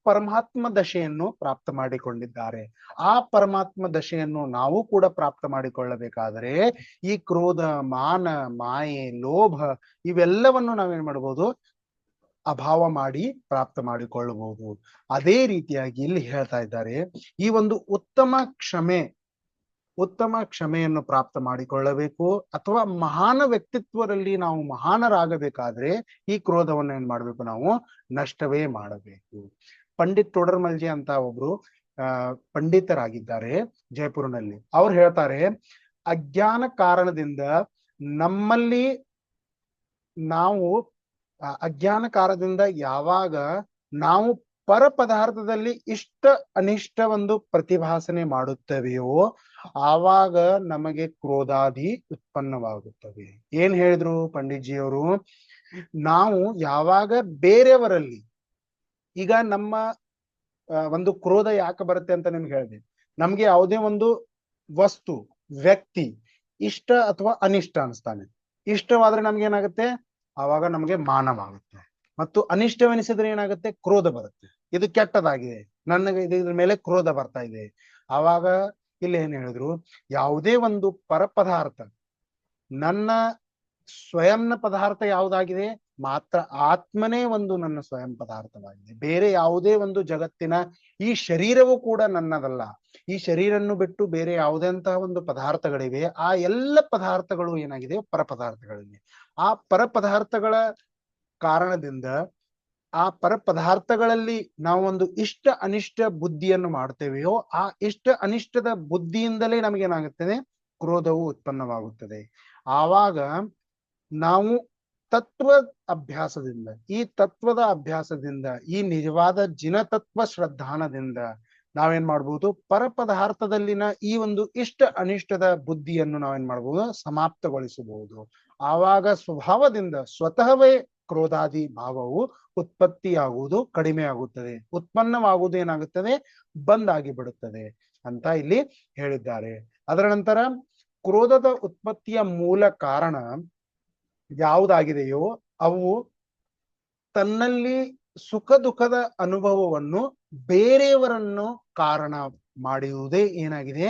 ಪರಮಾತ್ಮ ದಶೆಯನ್ನು ಪ್ರಾಪ್ತ ಮಾಡಿಕೊಂಡಿದ್ದಾರೆ. ಆ ಪರಮಾತ್ಮ ದಶೆಯನ್ನು ನಾವು ಕೂಡ ಪ್ರಾಪ್ತ ಮಾಡಿಕೊಳ್ಳಬೇಕಾದರೆ ಈ ಕ್ರೋಧ, ಮಾನ, ಮಾಯೆ, ಲೋಭ ಇವೆಲ್ಲವನ್ನು ನಾವೇನ್ ಮಾಡ್ಬೋದು, ಅಭಾವ ಮಾಡಿ ಪ್ರಾಪ್ತ ಮಾಡಿಕೊಳ್ಳಬಹುದು. ಅದೇ ರೀತಿಯಾಗಿ ಇಲ್ಲಿ ಹೇಳ್ತಾ ಇದ್ದಾರೆ, ಈ ಒಂದು ಉತ್ತಮ ಕ್ಷಮೆ ಉತ್ತಮ ಕ್ಷಮೆಯನ್ನು ಪ್ರಾಪ್ತ ಮಾಡಿಕೊಳ್ಳಬೇಕು, ಅಥವಾ ಮಹಾನ ವ್ಯಕ್ತಿತ್ವದಲ್ಲಿ ನಾವು ಮಹಾನರಾಗಬೇಕಾದ್ರೆ ಈ ಕ್ರೋಧವನ್ನು ಏನ್ ಮಾಡ್ಬೇಕು, ನಾವು ನಷ್ಟವೇ ಮಾಡಬೇಕು. ಪಂಡಿತ್ ತೊಡರ್ಮಲ್ಜಿ ಅಂತ ಒಬ್ರು ಪಂಡಿತರಾಗಿದ್ದಾರೆ ಜೈಪುರ್ನಲ್ಲಿ. ಅವ್ರು ಹೇಳ್ತಾರೆ, ಅಜ್ಞಾನ ಕಾರಣದಿಂದ ನಮ್ಮಲ್ಲಿ ನಾವು ಅಜ್ಞಾನ ಕಾರಣದಿಂದ ಯಾವಾಗ ನಾವು ಪರ ಪದಾರ್ಥದಲ್ಲಿ ಇಷ್ಟ ಅನಿಷ್ಟ ಒಂದು ಪ್ರತಿಭಾಸನೆ ಮಾಡುತ್ತವೆಯೋ ಆವಾಗ ನಮಗೆ ಕ್ರೋಧಾದಿ ಉತ್ಪನ್ನವಾಗುತ್ತವೆ. ಏನ್ ಹೇಳಿದ್ರು ಪಂಡಿತ್ಜಿಯವರು? ನಾವು ಯಾವಾಗ ಬೇರೆಯವರಲ್ಲಿ, ಈಗ ನಮ್ಮ ಒಂದು ಕ್ರೋಧ ಯಾಕೆ ಬರುತ್ತೆ ಅಂತ ನಿಮ್ಗೆ ಹೇಳಿದೆ. ನಮ್ಗೆ ಯಾವುದೇ ಒಂದು ವಸ್ತು, ವ್ಯಕ್ತಿ ಇಷ್ಟ ಅಥವಾ ಅನಿಷ್ಟ ಅನಿಸ್ತಾನೆ. ಇಷ್ಟವಾದ್ರೆ ನಮ್ಗೆ ಏನಾಗುತ್ತೆ, ಆವಾಗ ನಮ್ಗೆ ಮಾನವಾಗುತ್ತೆ. ಮತ್ತು ಅನಿಷ್ಟವೆನಿಸಿದ್ರೆ ಏನಾಗುತ್ತೆ, ಕ್ರೋಧ ಬರುತ್ತೆ. ಇದು ಕೆಟ್ಟದಾಗಿದೆ, ನನಗೆ ಇದ್ರ ಮೇಲೆ ಕ್ರೋಧ ಬರ್ತಾ ಇದೆ. ಆವಾಗ ಇಲ್ಲಿ ಏನ್ ಹೇಳಿದ್ರು, ಯಾವುದೇ ಒಂದು ಪರ ಪದಾರ್ಥ, ನನ್ನ ಸ್ವಯಂನ ಪದಾರ್ಥ ಯಾವುದಾಗಿದೆ, ಮಾತ್ರ ಆತ್ಮನೇ ಒಂದು ನನ್ನ ಸ್ವಯಂ ಪದಾರ್ಥವಾಗಿದೆ. ಬೇರೆ ಯಾವುದೇ ಒಂದು ಜಗತ್ತಿನ ಈ ಶರೀರವೂ ಕೂಡ ನನ್ನದಲ್ಲ. ಈ ಶರೀರನ್ನು ಬಿಟ್ಟು ಬೇರೆ ಯಾವುದಂತಹ ಒಂದು ಪದಾರ್ಥಗಳಿವೆ, ಆ ಎಲ್ಲ ಪದಾರ್ಥಗಳು ಏನಾಗಿದೆ, ಪರ ಪದಾರ್ಥಗಳಿವೆ. ಆ ಪರ ಪದಾರ್ಥಗಳ ಕಾರಣದಿಂದ ಆ ಪರ ಪದಾರ್ಥಗಳಲ್ಲಿ ನಾವು ಒಂದು ಇಷ್ಟ ಅನಿಷ್ಟ ಬುದ್ಧಿಯನ್ನು ಮಾಡ್ತೇವೆಯೋ ಆ ಇಷ್ಟ ಅನಿಷ್ಟದ ಬುದ್ಧಿಯಿಂದಲೇ ನಮಗೇನಾಗುತ್ತದೆ, ಕ್ರೋಧವು ಉತ್ಪನ್ನವಾಗುತ್ತದೆ. ಆವಾಗ ನಾವು ತತ್ವ ಅಭ್ಯಾಸದಿಂದ, ಈ ತತ್ವದ ಅಭ್ಯಾಸದಿಂದ, ಈ ನಿಜವಾದ ಜಿನತತ್ವ ಶ್ರದ್ಧಾನದಿಂದ ನಾವೇನ್ ಮಾಡ್ಬೋದು, ಪರ ಪದಾರ್ಥದಲ್ಲಿನ ಈ ಒಂದು ಇಷ್ಟ ಅನಿಷ್ಟದ ಬುದ್ಧಿಯನ್ನು ನಾವೇನ್ ಮಾಡ್ಬೋದು, ಸಮಾಪ್ತಗೊಳಿಸಬಹುದು. ಆವಾಗ ಸ್ವಭಾವದಿಂದ ಸ್ವತಃವೇ ಕ್ರೋಧಾದಿ ಭಾವವು ಉತ್ಪತ್ತಿಯಾಗುವುದು ಕಡಿಮೆ ಆಗುತ್ತದೆ, ಉತ್ಪನ್ನವಾಗುವುದು ಏನಾಗುತ್ತದೆ, ಬಂದಾಗಿ ಬಿಡುತ್ತದೆ ಅಂತ ಇಲ್ಲಿ ಹೇಳಿದ್ದಾರೆ. ಅದರ ನಂತರ ಕ್ರೋಧದ ಉತ್ಪತ್ತಿಯ ಮೂಲ ಕಾರಣ ಯಾವುದಾಗಿದೆಯೋ ಅವು ತನ್ನಲ್ಲಿ ಸುಖ ದುಃಖದ ಅನುಭವವನ್ನು ಬೇರೆಯವರನ್ನು ಕಾರಣ ಮಾಡುವುದೇ ಏನಾಗಿದೆ,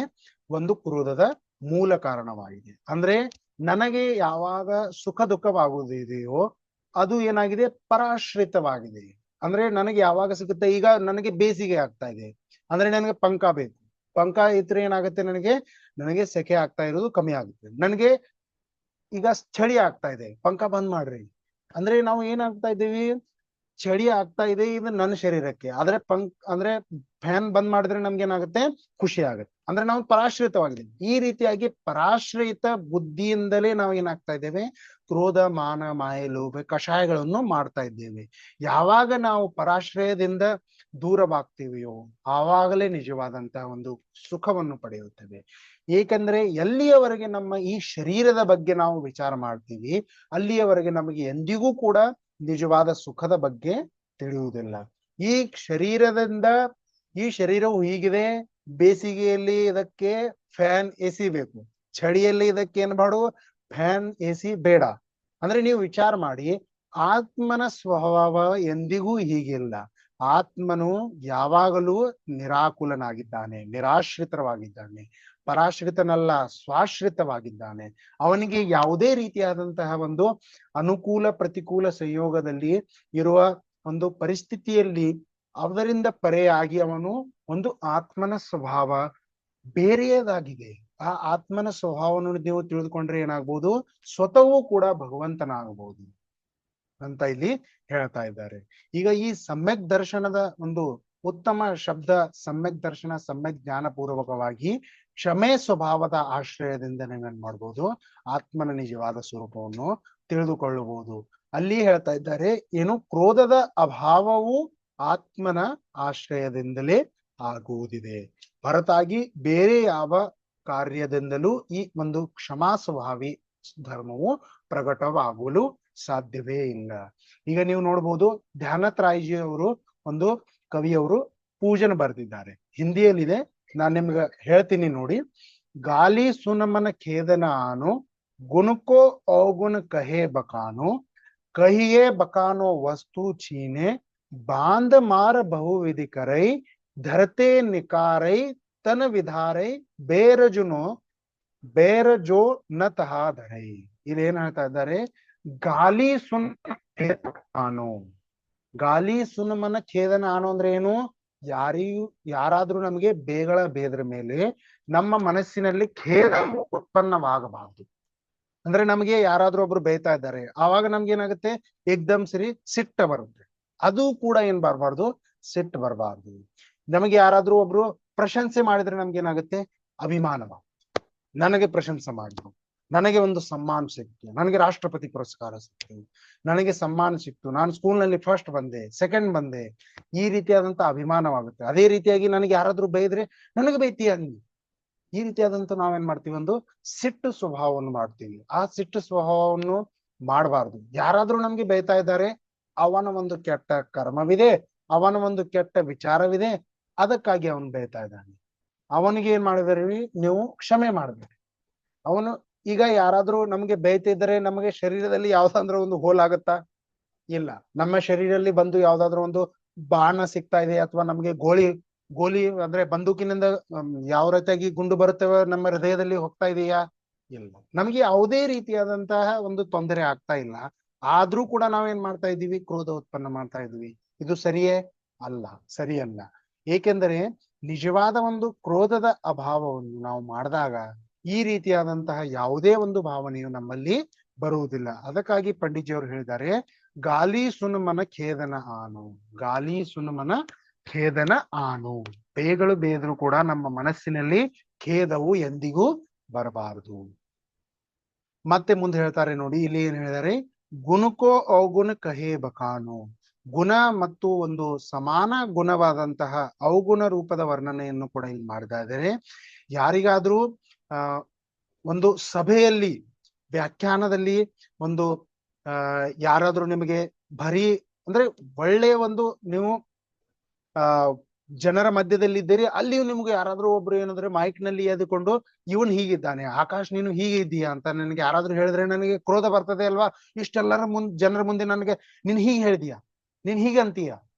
ಒಂದು ಕ್ರೋಧದ ಮೂಲ ಕಾರಣವಾಗಿದೆ. ಅಂದ್ರೆ ನನಗೆ ಯಾವಾಗ ಸುಖ ದುಃಖವಾಗುವುದಿದೆಯೋ ಅದು ಏನಾಗಿದೆ, ಪರಾಶ್ರಿತವಾಗಿದೆ. ಅಂದ್ರೆ ನನಗೆ ಯಾವಾಗ ಸಿಗುತ್ತೆ, ಈಗ ನನಗೆ ಬೇಸಿಗೆ ಆಗ್ತಾ ಇದೆ ಅಂದ್ರೆ ನನಗೆ ಪಂಖ ಬೇಕು. ಪಂಖ ಇದ್ರೆ ಏನಾಗುತ್ತೆ, ನನಗೆ ಸೆಕೆ ಆಗ್ತಾ ಇರೋದು ಕಮ್ಮಿ ಆಗುತ್ತೆ. ನನಗೆ ಈಗ ಚಳಿ ಆಗ್ತಾ ಇದೆ, ಪಂಖ ಬಂದ್ ಮಾಡ್ರಿ ಅಂದ್ರೆ ನಾವು ಏನಾಗ್ತಾ ಇದ್ದೀವಿ, ಚಳಿ ಆಗ್ತಾ ಇದೆ ಇದು ನನ್ನ ಶರೀರಕ್ಕೆ, ಆದ್ರೆ ಅಂದ್ರೆ ಫ್ಯಾನ್ ಬಂದ್ ಮಾಡಿದ್ರೆ ನಮ್ಗೆ ಏನಾಗುತ್ತೆ, ಖುಷಿ ಆಗುತ್ತೆ. ಅಂದ್ರೆ ನಾವು ಪರಾಶ್ರಿತವಾಗಿದ್ದೀವಿ. ಈ ರೀತಿಯಾಗಿ ಪರಾಶ್ರಿತ ಬುದ್ಧಿಯಿಂದಲೇ ನಾವು ಏನಾಗ್ತಾ ಇದ್ದೇವೆ, ಕ್ರೋಧ ಮಾನ ಮಾಯೆ ಲೋಭ ಕಷಾಯಗಳನ್ನು ಮಾಡ್ತಾ ಇದ್ದೇವೆ. ಯಾವಾಗ ನಾವು ಪರಾಶ್ರಯದಿಂದ ದೂರವಾಗ್ತೀವಿಯೋ ಆವಾಗಲೇ ನಿಜವಾದಂತಹ ಒಂದು ಸುಖವನ್ನು ಪಡೆಯುತ್ತೇವೆ. ಏಕೆಂದ್ರೆ ಎಲ್ಲಿಯವರೆಗೆ ನಮ್ಮ ಈ ಶರೀರದ ಬಗ್ಗೆ ನಾವು ವಿಚಾರ ಮಾಡ್ತೀವಿ ಅಲ್ಲಿಯವರೆಗೆ ನಮಗೆ ಎಂದಿಗೂ ಕೂಡ ನಿಜವಾದ ಸುಖದ ಬಗ್ಗೆ ತಿಳಿಯುವುದಿಲ್ಲ. ಈ ಶರೀರವು ಹೀಗಿದೆ, ಬೇಸಿಗೆಯಲ್ಲಿ ಇದಕ್ಕೆ ಫ್ಯಾನ್ ಎಸಿ ಬೇಕು, ಚಳಿಯಲ್ಲಿ ಇದಕ್ಕೆ ಏನ್ ಮಾಡು, ಫ್ಯಾನ್ ಎಸಿ ಬೇಡ. ಅಂದ್ರೆ ನೀವು ವಿಚಾರ ಮಾಡಿ, ಆತ್ಮನ ಸ್ವಭಾವ ಎಂದಿಗೂ ಹೀಗಿಲ್ಲ. ಆತ್ಮನು ಯಾವಾಗಲೂ ನಿರಾಕುಲನಾಗಿದ್ದಾನೆ, ನಿರಾಶ್ರಿತವಾಗಿದ್ದಾನೆ, ಪರಾಶ್ರಿತನಲ್ಲ, ಸ್ವಾಶ್ರಿತವಾಗಿದ್ದಾನೆ. ಅವನಿಗೆ ಯಾವುದೇ ರೀತಿಯಾದಂತಹ ಒಂದು ಅನುಕೂಲ ಪ್ರತಿಕೂಲ ಸಂಯೋಗದಲ್ಲಿ ಇರುವ ಒಂದು ಪರಿಸ್ಥಿತಿಯಲ್ಲಿ ಅವರಿಂದ ಪರೆಯಾಗಿ ಅವನು ಒಂದು ಆತ್ಮನ ಸ್ವಭಾವ ಬೇರೆಯದಾಗಿದೆ. ಆ ಆತ್ಮನ ಸ್ವಭಾವವನ್ನು ನೀವು ತಿಳಿದುಕೊಂಡ್ರೆ ಏನಾಗ್ಬೋದು, ಸ್ವತಃವೂ ಕೂಡ ಭಗವಂತನಾಗಬಹುದು ಅಂತ ಇಲ್ಲಿ ಹೇಳ್ತಾ ಇದ್ದಾರೆ. ಈಗ ಈ ಸಮ್ಯಕ್ ದರ್ಶನದ ಒಂದು ಉತ್ತಮ ಶಬ್ದ, ಸಮ್ಯಕ್ ದರ್ಶನ, ಸಮ್ಯಕ್ ಜ್ಞಾನ ಪೂರ್ವಕವಾಗಿ ಕ್ಷಮೆ ಸ್ವಭಾವದ ಆಶ್ರಯದಿಂದ ನೀವೇನ್ ಮಾಡ್ಬೋದು, ಆತ್ಮನ ನಿಜವಾದ ಸ್ವರೂಪವನ್ನು ತಿಳಿದುಕೊಳ್ಳಬಹುದು. ಅಲ್ಲಿ ಹೇಳ್ತಾ ಇದ್ದಾರೆ ಏನು, ಕ್ರೋಧದ ಅಭಾವವು ಆತ್ಮನ ಆಶ್ರಯದಿಂದಲೇ ಆಗುವುದಿದೆ, ಹೊರತಾಗಿ ಬೇರೆ ಯಾವ ಕಾರ್ಯದಿಂದಲೂ ಈ ಒಂದು ಕ್ಷಮಾ ಸ್ವಭಾವಿ ಧರ್ಮವು ಪ್ರಕಟವಾಗಲು ಸಾಧ್ಯವೇ ಇಲ್ಲ. ಈಗ ನೀವು ನೋಡ್ಬೋದು, ಧ್ಯಾನತ್ ರಾಯ್ಜಿ ಅವರು ಒಂದು ಕವಿಯವರು ಪೂಜನ ಬರೆದಿದ್ದಾರೆ, ಹಿಂದಿಯಲ್ಲಿದೆ, ನಾನ್ ನಿಮ್ಗೆ ಹೇಳ್ತೀನಿ ನೋಡಿ. ಗಾಲಿ ಸುನಮನ ಖೇದನ ಆನು ಗುಣಕೋ ಅವಗುಣ ಕಹೇ ಬಕಾನು, ಕಹಿಯೇ ಬಕಾನೋ ವಸ್ತು ಚೀನೆ ಬಾಂಧ ಮಾರ ಬಹುವಿಧಿ ಕರೈ ಧರತೆ ನಿಕಾರೈ ತನ ವಿಧಾರೈ ಬೇರಜುನೋ ಬೇರಜೋ ನ ತಹಾ ಧರೈ. ಇದೇನ್ ಹೇಳ್ತಾ ಇದ್ದಾರೆ, ಗಾಲಿ ಸುನ್ ಆನು, ಗಾಲಿ ಸುನಮನ ಛೇದನ ಆನು ಅಂದ್ರೆ ಏನು, ಯಾರಾದ್ರೂ ನಮಗೆ ಬೇಗಳ ಬೇದ್ರ ಮೇಲೆ ನಮ್ಮ ಮನಸ್ಸಿನಲ್ಲಿ ಖೇದ ಉತ್ಪನ್ನವಾಗಬಾರದು. ಅಂದ್ರೆ ನಮಗೆ ಯಾರಾದ್ರೂ ಒಬ್ರು ಬೈತಾ ಇದ್ದಾರೆ, ಆವಾಗ ನಮ್ಗೆ ಏನಾಗುತ್ತೆ, ಏಕ್ದಮ್ ಸರಿ ಸಿಟ್ಟ ಬರುತ್ತೆ. ಅದು ಕೂಡ ಏನ್ ಬರಬಾರ್ದು, ಸಿಟ್ಟು ಬರಬಾರ್ದು. ನಮಗೆ ಯಾರಾದ್ರೂ ಒಬ್ರು ಪ್ರಶಂಸೆ ಮಾಡಿದ್ರೆ ನಮ್ಗೆ ಏನಾಗುತ್ತೆ, ಅಭಿಮಾನವ. ನನಗೆ ಪ್ರಶಂಸೆ ಮಾಡಿದ್ರು, ನನಗೆ ಒಂದು ಸಮ್ಮಾನ ಸಿಕ್ತು, ನನಗೆ ರಾಷ್ಟ್ರಪತಿ ಪುರಸ್ಕಾರ ಸಿಕ್ತು, ನನಗೆ ಸಮ್ಮಾನ ಸಿಕ್ತು, ನಾನು ಸ್ಕೂಲ್ನಲ್ಲಿ ಫಸ್ಟ್ ಬಂದೆ, ಸೆಕೆಂಡ್ ಬಂದೆ, ಈ ರೀತಿಯಾದಂತ ಅಭಿಮಾನವಾಗುತ್ತೆ. ಅದೇ ರೀತಿಯಾಗಿ ನನಗೆ ಯಾರಾದ್ರೂ ಬೈದ್ರೆ ನನಗೆ ಬೈತೀಯ ನೀನು, ಈ ರೀತಿಯಾದಂತ ನಾವೇನ್ ಮಾಡ್ತೀವಿ, ಒಂದು ಸಿಟ್ಟು ಸ್ವಭಾವವನ್ನು ಮಾಡ್ತೀವಿ. ಆ ಸಿಟ್ಟು ಸ್ವಭಾವವನ್ನು ಮಾಡಬಾರ್ದು. ಯಾರಾದ್ರೂ ನಮ್ಗೆ ಬೈತಾ ಇದ್ದಾರೆ, ಅವನ ಒಂದು ಕೆಟ್ಟ ಕರ್ಮವಿದೆ, ಅವನ ಒಂದು ಕೆಟ್ಟ ವಿಚಾರವಿದೆ, ಅದಕ್ಕಾಗಿ ಅವನು ಬೈತಾ ಇದ್ದಾನೆ. ಅವನಿಗೆ ಏನ್ ಮಾಡಿದ್ರಿ, ನೀವು ಕ್ಷಮೆ ಮಾಡ್ಬೇಡಿ. ಅವನು ಈಗ ಯಾರಾದ್ರೂ ನಮ್ಗೆ ಬೈತಿದ್ರೆ ನಮಗೆ ಶರೀರದಲ್ಲಿ ಯಾವ್ದಾದ್ರೂ ಒಂದು ಹೋಲಾಗತ್ತಾ? ಇಲ್ಲ. ನಮ್ಮ ಶರೀರದಲ್ಲಿ ಬಂದು ಯಾವ್ದಾದ್ರು ಒಂದು ಬಾಣ ಸಿಗ್ತಾ ಇದೆ, ಅಥವಾ ನಮ್ಗೆ ಗೋಲಿ ಅಂದ್ರೆ ಬಂದೂಕಿನಿಂದ ಯಾವ ರೀತಿಯಾಗಿ ಗುಂಡು ಬರುತ್ತವೆ ನಮ್ಮ ಹೃದಯದಲ್ಲಿ ಹೋಗ್ತಾ ಇದೆಯಾ? ಇಲ್ಲ. ನಮ್ಗೆ ಯಾವುದೇ ರೀತಿಯಾದಂತಹ ಒಂದು ತೊಂದರೆ ಆಗ್ತಾ ಇಲ್ಲ. ಆದ್ರೂ ಕೂಡ ನಾವೇನ್ ಮಾಡ್ತಾ ಇದ್ದೀವಿ, ಕ್ರೋಧ ಉತ್ಪನ್ನ ಮಾಡ್ತಾ ಇದೀವಿ. ಇದು ಸರಿಯೇ ಅಲ್ಲ, ಸರಿಯಲ್ಲ. ಏಕೆಂದರೆ ನಿಜವಾದ ಒಂದು ಕ್ರೋಧದ ಅಭಾವವನ್ನು ನಾವು ಮಾಡಿದಾಗ ಈ ರೀತಿಯಾದಂತಹ ಯಾವುದೇ ಒಂದು ಭಾವನೆಯು ನಮ್ಮಲ್ಲಿ ಬರುವುದಿಲ್ಲ. ಅದಕ್ಕಾಗಿ ಪಂಡಿಜಿಯವರು ಹೇಳಿದ್ದಾರೆ, ಗಾಲಿ ಸುನುಮನ ಖೇದನ ಆನು, ಗಾಲಿ ಸುನುಮನ ಖೇದನ ಆನು. ಬೇಗಳು ಬೇದ್ರು ಕೂಡ ನಮ್ಮ ಮನಸ್ಸಿನಲ್ಲಿ ಖೇದವು ಎಂದಿಗೂ ಬರಬಾರದು. ಮತ್ತೆ ಮುಂದೆ ಹೇಳ್ತಾರೆ ನೋಡಿ, ಇಲ್ಲಿ ಏನ್ ಹೇಳಿದ್ದಾರೆ, ಗುಣಕೋ ಅವಗುಣ ಕಹೇ ಬಕಾನು. ಗುಣ ಮತ್ತು ಒಂದು ಸಮಾನ ಗುಣವಾದಂತಹ ಅವಗುಣ ರೂಪದ ವರ್ಣನೆಯನ್ನು ಕೂಡ ಇಲ್ಲಿ ಮಾಡ್ತಾ ಇದ್ದಾರೆ. ಯಾರಿಗಾದ್ರೂ ಒಂದು ಸಭೆಯಲ್ಲಿ ವ್ಯಾಖ್ಯಾನದಲ್ಲಿ ಒಂದು ಯಾರಾದ್ರೂ ನಿಮಗೆ ಬರೀ ಅಂದ್ರೆ ಒಳ್ಳೆಯ ಒಂದು ನೀವು ಜನರ ಮಧ್ಯದಲ್ಲಿ ಇದ್ದೀರಿ, ಅಲ್ಲಿಯೂ ನಿಮ್ಗೆ ಯಾರಾದ್ರೂ ಒಬ್ರು ಏನಂದ್ರೆ ಮೈಕ್ ನಲ್ಲಿ ಎದ್ದುಕೊಂಡು ಇವನ್ ಹೀಗಿದ್ದಾನೆ, ಆಕಾಶ್ ನೀನು ಹೀಗೆ ಇದ್ದೀಯಾ ಅಂತ ನನಗೆ ಯಾರಾದ್ರೂ ಹೇಳಿದ್ರೆ ನನಗೆ ಕ್ರೋಧ ಬರ್ತದೆ ಅಲ್ವಾ? ಇಷ್ಟೆಲ್ಲರ ಜನರ ಮುಂದೆ ನನಗೆ ನೀನ್ ಹೀಗೆ ಹೇಳಿದೀಯಾ, ನೀನ್ ಹೀಗೆ ಅಂತೀಯ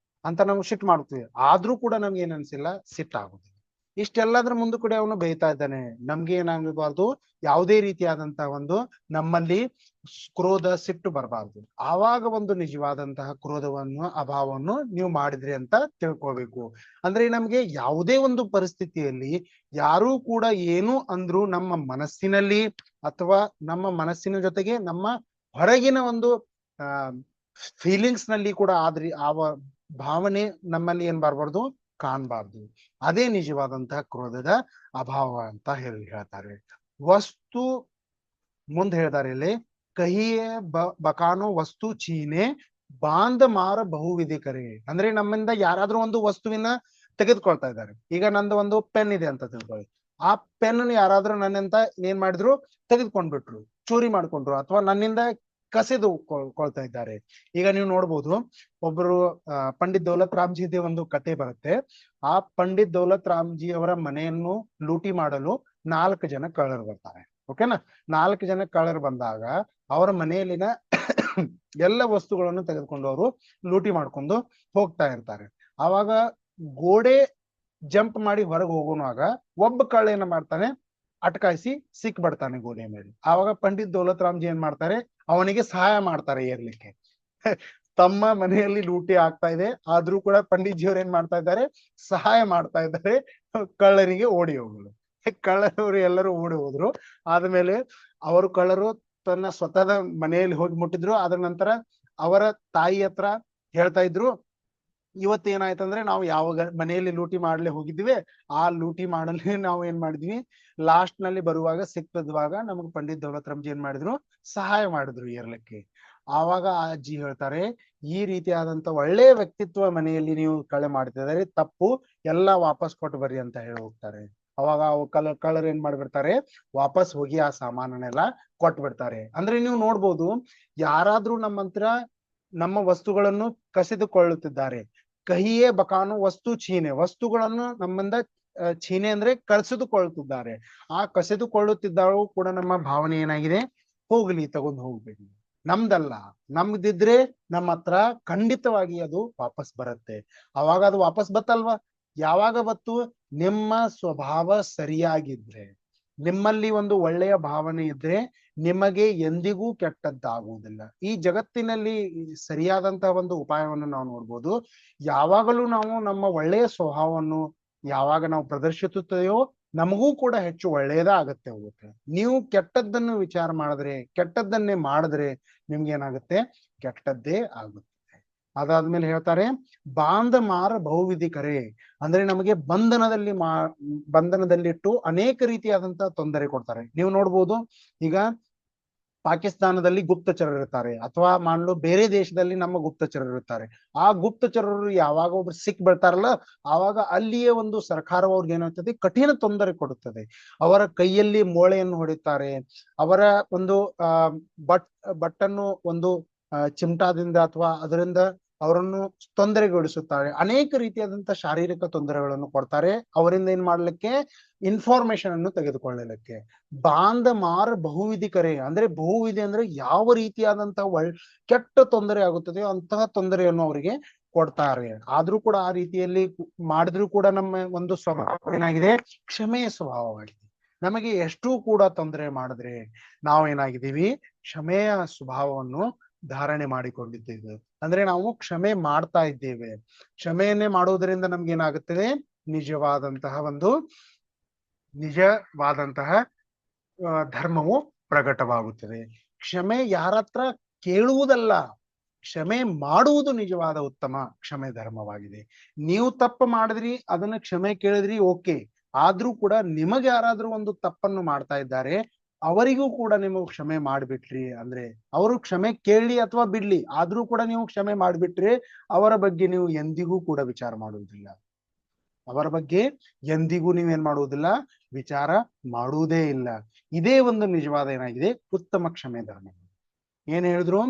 ಅಂತ ನಾವು ಸಿಟ್ಟು ಮಾಡ್ತೀವಿ. ಆದ್ರೂ ಕೂಡ ನಮ್ಗೆ ಏನ್ ಅನ್ಸಿಲ್ಲ, ಸಿಟ್ಟಾಗುದಿಲ್ಲ. ಇಷ್ಟೆಲ್ಲದ್ರ ಮುಂದೆ ಕೂಡ ಅವನು ಬೈತಾ ಇದ್ದಾನೆ. ನಮ್ಗೆ ಏನಾಗಬಾರ್ದು, ಯಾವುದೇ ರೀತಿಯಾದಂತಹ ಒಂದು ನಮ್ಮಲ್ಲಿ ಕ್ರೋಧ ಸಿಟ್ಟು ಬರಬಾರ್ದು. ಆವಾಗ ಒಂದು ನಿಜವಾದಂತಹ ಕ್ರೋಧವನ್ನು ಅಭಾವವನ್ನು ನೀವು ಮಾಡಿದ್ರಿ ಅಂತ ತಿಳ್ಕೊಳ್ಬೇಕು. ಅಂದ್ರೆ ನಮ್ಗೆ ಯಾವುದೇ ಒಂದು ಪರಿಸ್ಥಿತಿಯಲ್ಲಿ ಯಾರೂ ಕೂಡ ಏನು ಅಂದ್ರು ನಮ್ಮ ಮನಸ್ಸಿನಲ್ಲಿ ಅಥವಾ ನಮ್ಮ ಮನಸ್ಸಿನ ಜೊತೆಗೆ ನಮ್ಮ ಹೊರಗಿನ ಒಂದು ಫೀಲಿಂಗ್ಸ್ ನಲ್ಲಿ ಕೂಡ ಆದ್ರಿ ಆ ಭಾವನೆ ನಮ್ಮಲ್ಲಿ ಏನ್ ಬರಬಾರ್ದು, ಕಾಣಬಾರ್ದು. ಅದೇ ನಿಜವಾದಂತಹ ಕ್ರೋಧದ ಅಭಾವ ಅಂತ ಹೇಳ್ತಾರೆ. ವಸ್ತು ಮುಂದೆ ಹೇಳ್ತಾರೆ ಇಲ್ಲಿ, ಕಹಿಯೇ ಬಕಾನೋ ವಸ್ತು ಚೀನೆ ಬಾಂಧ ಮಾರ ಬಹುವಿಧಿ ಕರೆ. ಅಂದ್ರೆ ನಮ್ಮಿಂದ ಯಾರಾದ್ರೂ ಒಂದು ವಸ್ತುವಿನ ತೆಗೆದುಕೊಳ್ತಾ ಇದ್ದಾರೆ. ಈಗ ನಂದು ಒಂದು ಪೆನ್ ಇದೆ ಅಂತ ತಿಳ್ಕೊಳ್ಳಿ, ಆ ಪೆನ್ ಯಾರಾದ್ರೂ ನನ್ನಿಂದ ಏನ್ ಮಾಡಿದ್ರು, ತೆಗೆದುಕೊಂಡ್ಬಿಟ್ರು, ಚೋರಿ ಮಾಡ್ಕೊಂಡ್ರು, ಅಥವಾ ನನ್ನಿಂದ ಕಸಿದು ಕೊಳ್ತಾ ಇದ್ದಾರೆ. ಈಗ ನೀವು ನೋಡ್ಬೋದು, ಒಬ್ರು ಪಂಡಿತ್ ದೌಲತ್ ರಾಮ್ಜಿದೆ ಒಂದು ಕತೆ ಬರುತ್ತೆ. ಆ ಪಂಡಿತ್ ದೌಲತ್ ರಾಮ್ಜಿ ಅವರ ಮನೆಯನ್ನು ಲೂಟಿ ಮಾಡಲು 4 ಜನ ಕಳ್ಳರು ಬರ್ತಾರೆ. ಓಕೆನಾ? 4 ಜನ ಕಳ್ಳರು ಬಂದಾಗ ಅವರ ಮನೆಯಲ್ಲಿನ ಎಲ್ಲ ವಸ್ತುಗಳನ್ನು ತೆಗೆದುಕೊಂಡು ಅವರು ಲೂಟಿ ಮಾಡ್ಕೊಂಡು ಹೋಗ್ತಾ ಇರ್ತಾರೆ. ಆವಾಗ ಗೋಡೆ ಜಂಪ್ ಮಾಡಿ ಹೊರಗೆ ಹೋಗುವಾಗ ಒಬ್ಬ ಕಳ್ಳ ಏನ ಮಾಡ್ತಾನೆ, ಅಟಕಾಯಿಸಿ ಸಿಕ್ ಬಿಡ್ತಾನೆ ಗೋಡೆ ಮೇಲೆ. ಆವಾಗ ಪಂಡಿತ್ ದೌಲತ್ ರಾಮ್ಜಿ ಏನ್ ಮಾಡ್ತಾರೆ, ಅವನಿಗೆ ಸಹಾಯ ಮಾಡ್ತಾರೆ ಏರ್ಲಿಕ್ಕೆ. ತಮ್ಮ ಮನೆಯಲ್ಲಿ ಲೂಟಿ ಆಗ್ತಾ ಇದೆ, ಆದ್ರೂ ಕೂಡ ಪಂಡಿತ್ಜಿಯವ್ರು ಏನ್ ಮಾಡ್ತಾ ಇದ್ದಾರೆ, ಸಹಾಯ ಮಾಡ್ತಾ ಇದ್ದಾರೆ ಕಳ್ಳರಿಗೆ ಓಡಿ ಹೋಗಲು. ಕಳ್ಳರವರು ಎಲ್ಲರೂ ಓಡಿ ಹೋದ್ರು. ಆದ್ಮೇಲೆ ಅವರು ಕಳ್ಳರು ತನ್ನ ಸ್ವತಃ ಮನೆಯಲ್ಲಿ ಹೋಗಿ ಮುಟ್ಟಿದ್ರು. ಅದ್ರ ನಂತರ ಅವರ ತಾಯಿ ಹತ್ರ ಹೇಳ್ತಾ ಇದ್ರು, ಇವತ್ತೇನಾಯ್ತಂದ್ರೆ ನಾವು ಯಾವಾಗ ಮನೆಯಲ್ಲಿ ಲೂಟಿ ಮಾಡ್ಲೆ ಹೋಗಿದ್ವಿ, ಆ ಲೂಟಿ ಮಾಡಲಿ ನಾವು ಏನ್ ಮಾಡಿದ್ವಿ, ಲಾಸ್ಟ್ ನಲ್ಲಿ ಬರುವಾಗ ಸಿಕ್ತದ್ವಾಗ ನಮಗ್ ಪಂಡಿತ್ ದೌಲತ್ ರಾಮ್ಜಿ ಏನ್ ಮಾಡಿದ್ರು, ಸಹಾಯ ಮಾಡಿದ್ರು ಏರ್ಲಿಕ್ಕೆ. ಆವಾಗ ಆ ಅಜ್ಜಿ ಹೇಳ್ತಾರೆ, ಈ ರೀತಿಯಾದಂತ ಒಳ್ಳೆಯ ವ್ಯಕ್ತಿತ್ವ ಮನೆಯಲ್ಲಿ ನೀವು ಕಳೆ ಮಾಡ್ತಿದ್ದಾರೆ, ತಪ್ಪು, ಎಲ್ಲ ವಾಪಸ್ ಕೊಟ್ಟು ಬರ್ರಿ ಅಂತ ಹೇಳಿ ಹೋಗ್ತಾರೆ. ಅವಾಗ ಕಳ್ಳರು ಏನ್ ಮಾಡ್ಬಿಡ್ತಾರೆ, ವಾಪಸ್ ಹೋಗಿ ಆ ಸಾಮಾನನ್ನೆಲ್ಲ ಕೊಟ್ಟು ಬಿಡ್ತಾರೆ. ಅಂದ್ರೆ ನೀವು ನೋಡ್ಬೋದು, ಯಾರಾದ್ರೂ ನಮ್ಮ ವಸ್ತುಗಳನ್ನು ಕಸಿದುಕೊಳ್ಳುತ್ತಿದ್ದಾರೆ. ಕಹಿಯೇ ಬಕಾನು ವಸ್ತು ಚೀನೆ, ವಸ್ತುಗಳನ್ನು ನಮ್ಮಿಂದ ಚೀನೆ ಅಂದ್ರೆ ಕಸಿದುಕೊಳ್ಳುತ್ತಿದ್ದಾರೆ. ಆ ಕಸಿದುಕೊಳ್ಳುತ್ತಿದ್ದಾರು ಕೂಡ ನಮ್ಮ ಭಾವನೆ ಏನಾಗಿದೆ, ಹೋಗ್ಲಿ, ತಗೊಂಡು ಹೋಗ್ಬೇಕು, ನಮ್ದಲ್ಲ, ನಮ್ದಿದ್ರೆ ನಮ್ಮ ಹತ್ರ ಖಂಡಿತವಾಗಿ ಅದು ವಾಪಸ್ ಬರುತ್ತೆ. ಅವಾಗ ಅದು ವಾಪಸ್ ಬತ್ತಲ್ವಾ? ಯಾವಾಗ ಬತ್ತು? ನಿಮ್ಮ ಸ್ವಭಾವ ಸರಿಯಾಗಿದ್ರೆ, ನಿಮ್ಮಲ್ಲಿ ಒಂದು ಒಳ್ಳೆಯ ಭಾವನೆ ಇದ್ರೆ ನಿಮಗೆ ಎಂದಿಗೂ ಕೆಟ್ಟದ್ದಾಗುವುದಿಲ್ಲ. ಈ ಜಗತ್ತಿನಲ್ಲಿ ಸರಿಯಾದಂತಹ ಒಂದು ಉಪಾಯವನ್ನು ನಾವು ನೋಡ್ಬೋದು. ಯಾವಾಗಲೂ ನಾವು ನಮ್ಮ ಒಳ್ಳೆಯ ಸ್ವಭಾವವನ್ನು ಯಾವಾಗ ನಾವು ಪ್ರದರ್ಶಿಸುತ್ತೇವೋ ನಮಗೂ ಕೂಡ ಹೆಚ್ಚು ಒಳ್ಳೆಯದೇ ಆಗತ್ತೆ ಹೋಗುತ್ತೆ. ನೀವು ಕೆಟ್ಟದ್ದನ್ನು ವಿಚಾರ ಮಾಡಿದ್ರೆ, ಕೆಟ್ಟದ್ದನ್ನೇ ಮಾಡಿದ್ರೆ ನಿಮ್ಗೆ ಏನಾಗುತ್ತೆ, ಕೆಟ್ಟದ್ದೇ ಆಗುತ್ತೆ. ಅದಾದ್ಮೇಲೆ ಹೇಳ್ತಾರೆ ಬಾಂಧ ಮಾರ ಬಹುವಿಧಿ ಕರೆ, ಅಂದ್ರೆ ನಮಗೆ ಬಂಧನದಲ್ಲಿಟ್ಟು ಅನೇಕ ರೀತಿಯಾದಂತಹ ತೊಂದರೆ ಕೊಡ್ತಾರೆ. ನೀವು ನೋಡ್ಬೋದು, ಈಗ ಪಾಕಿಸ್ತಾನದಲ್ಲಿ ಗುಪ್ತಚರರು ಇರ್ತಾರೆ, ಅಥವಾ ಮಾಡಲು ಬೇರೆ ದೇಶದಲ್ಲಿ ನಮ್ಮ ಗುಪ್ತಚರರು ಇರ್ತಾರೆ. ಆ ಗುಪ್ತಚರರು ಯಾವಾಗ ಒಬ್ರು ಸಿಕ್ ಬೀಳ್ತಾರಲ್ಲ, ಆವಾಗ ಅಲ್ಲಿಯೇ ಒಂದು ಸರ್ಕಾರ ಅವ್ರಿಗೆ ಏನಾಗ್ತದೆ, ಕಠಿಣ ತೊಂದರೆ ಕೊಡುತ್ತದೆ. ಅವರ ಕೈಯಲ್ಲಿ ಮೋಳೆಯನ್ನು ಹೊಡಿತಾರೆ, ಅವರ ಒಂದು ಬಟ್ಟನ್ನು ಒಂದು ಚಿಮಟಾದಿಂದ ಅಥವಾ ಅದರಿಂದ ಅವರನ್ನು ತೊಂದರೆಗೊಳಿಸುತ್ತಾರೆ. ಅನೇಕ ರೀತಿಯಾದಂತಹ ಶಾರೀರಿಕ ತೊಂದರೆಗಳನ್ನು ಕೊಡ್ತಾರೆ, ಅವರಿಂದ ಏನ್ ಮಾಡ್ಲಿಕ್ಕೆ, ಇನ್ಫಾರ್ಮೇಶನ್ ಅನ್ನು ತೆಗೆದುಕೊಳ್ಳಲಿಕ್ಕೆ. ಬಾಂಧ ಮಾರ ಬಹುವಿಧಿ ಕರೆ, ಅಂದ್ರೆ ಬಹುವಿಧಿ ಅಂದ್ರೆ ಯಾವ ರೀತಿಯಾದಂತಹ ಕೆಟ್ಟ ತೊಂದರೆ ಆಗುತ್ತದೆಯೋ ಅಂತಹ ತೊಂದರೆಯನ್ನು ಅವರಿಗೆ ಕೊಡ್ತಾರೆ. ಆದ್ರೂ ಕೂಡ ಆ ರೀತಿಯಲ್ಲಿ ಮಾಡಿದ್ರು ಕೂಡ ನಮ್ಮ ಒಂದು ಸ್ವಭಾವ ಏನಾಗಿದೆ, ಕ್ಷಮೆಯ ಸ್ವಭಾವವಾಗಿದೆ. ನಮಗೆ ಎಷ್ಟು ಕೂಡ ತೊಂದರೆ ಮಾಡಿದ್ರೆ ನಾವು ಏನಾಗಿದ್ದೀವಿ, ಕ್ಷಮೆಯ ಸ್ವಭಾವವನ್ನು ಧಾರಣೆ ಮಾಡಿಕೊಂಡಿದ್ದೇವೆ. ಅಂದ್ರೆ ನಾವು ಕ್ಷಮೆ ಮಾಡ್ತಾ ಇದ್ದೇವೆ. ಕ್ಷಮೆಯನ್ನೇ ಮಾಡುವುದರಿಂದ ನಮ್ಗೆ ಏನಾಗುತ್ತದೆ, ನಿಜವಾದಂತಹ ಧರ್ಮವು ಪ್ರಕಟವಾಗುತ್ತದೆ. ಕ್ಷಮೆ ಯಾರತ್ರ ಕೇಳುವುದಲ್ಲ, ಕ್ಷಮೆ ಮಾಡುವುದು ನಿಜವಾದ ಉತ್ತಮ ಕ್ಷಮೆ ಧರ್ಮವಾಗಿದೆ. ನೀವು ತಪ್ಪು ಮಾಡಿದ್ರಿ, ಅದನ್ನ ಕ್ಷಮೆ ಕೇಳಿದ್ರಿ, ಓಕೆ. ಆದ್ರೂ ಕೂಡ ನಿಮಗೆ ಯಾರಾದ್ರೂ ಒಂದು ತಪ್ಪನ್ನು ಮಾಡ್ತಾ ಇದ್ದಾರೆ, ಅವರಿಗೂ ಕೂಡ ನೀವು ಕ್ಷಮೆ ಮಾಡ್ಬಿಟ್ರಿ ಅಂದ್ರೆ, ಅವರು ಕ್ಷಮೆ ಕೇಳಲಿ ಅಥವಾ ಬಿಡ್ಲಿ, ಆದ್ರೂ ಕೂಡ ನೀವು ಕ್ಷಮೆ ಮಾಡ್ಬಿಟ್ರಿ, ಅವರ ಬಗ್ಗೆ ನೀವು ಎಂದಿಗೂ ಕೂಡ ವಿಚಾರ ಮಾಡುವುದಿಲ್ಲ. ಅವರ ಬಗ್ಗೆ ಎಂದಿಗೂ ನೀವೇನ್ ಮಾಡುವುದಿಲ್ಲ, ವಿಚಾರ ಮಾಡುವುದೇ ಇಲ್ಲ. ಇದೇ ಒಂದು ನಿಜವಾದ ಏನಾಗಿದೆ, ಉತ್ತಮ ಕ್ಷಮೆ ಧರ್ಮ. ಏನ್ ಹೇಳಿದ್ರು,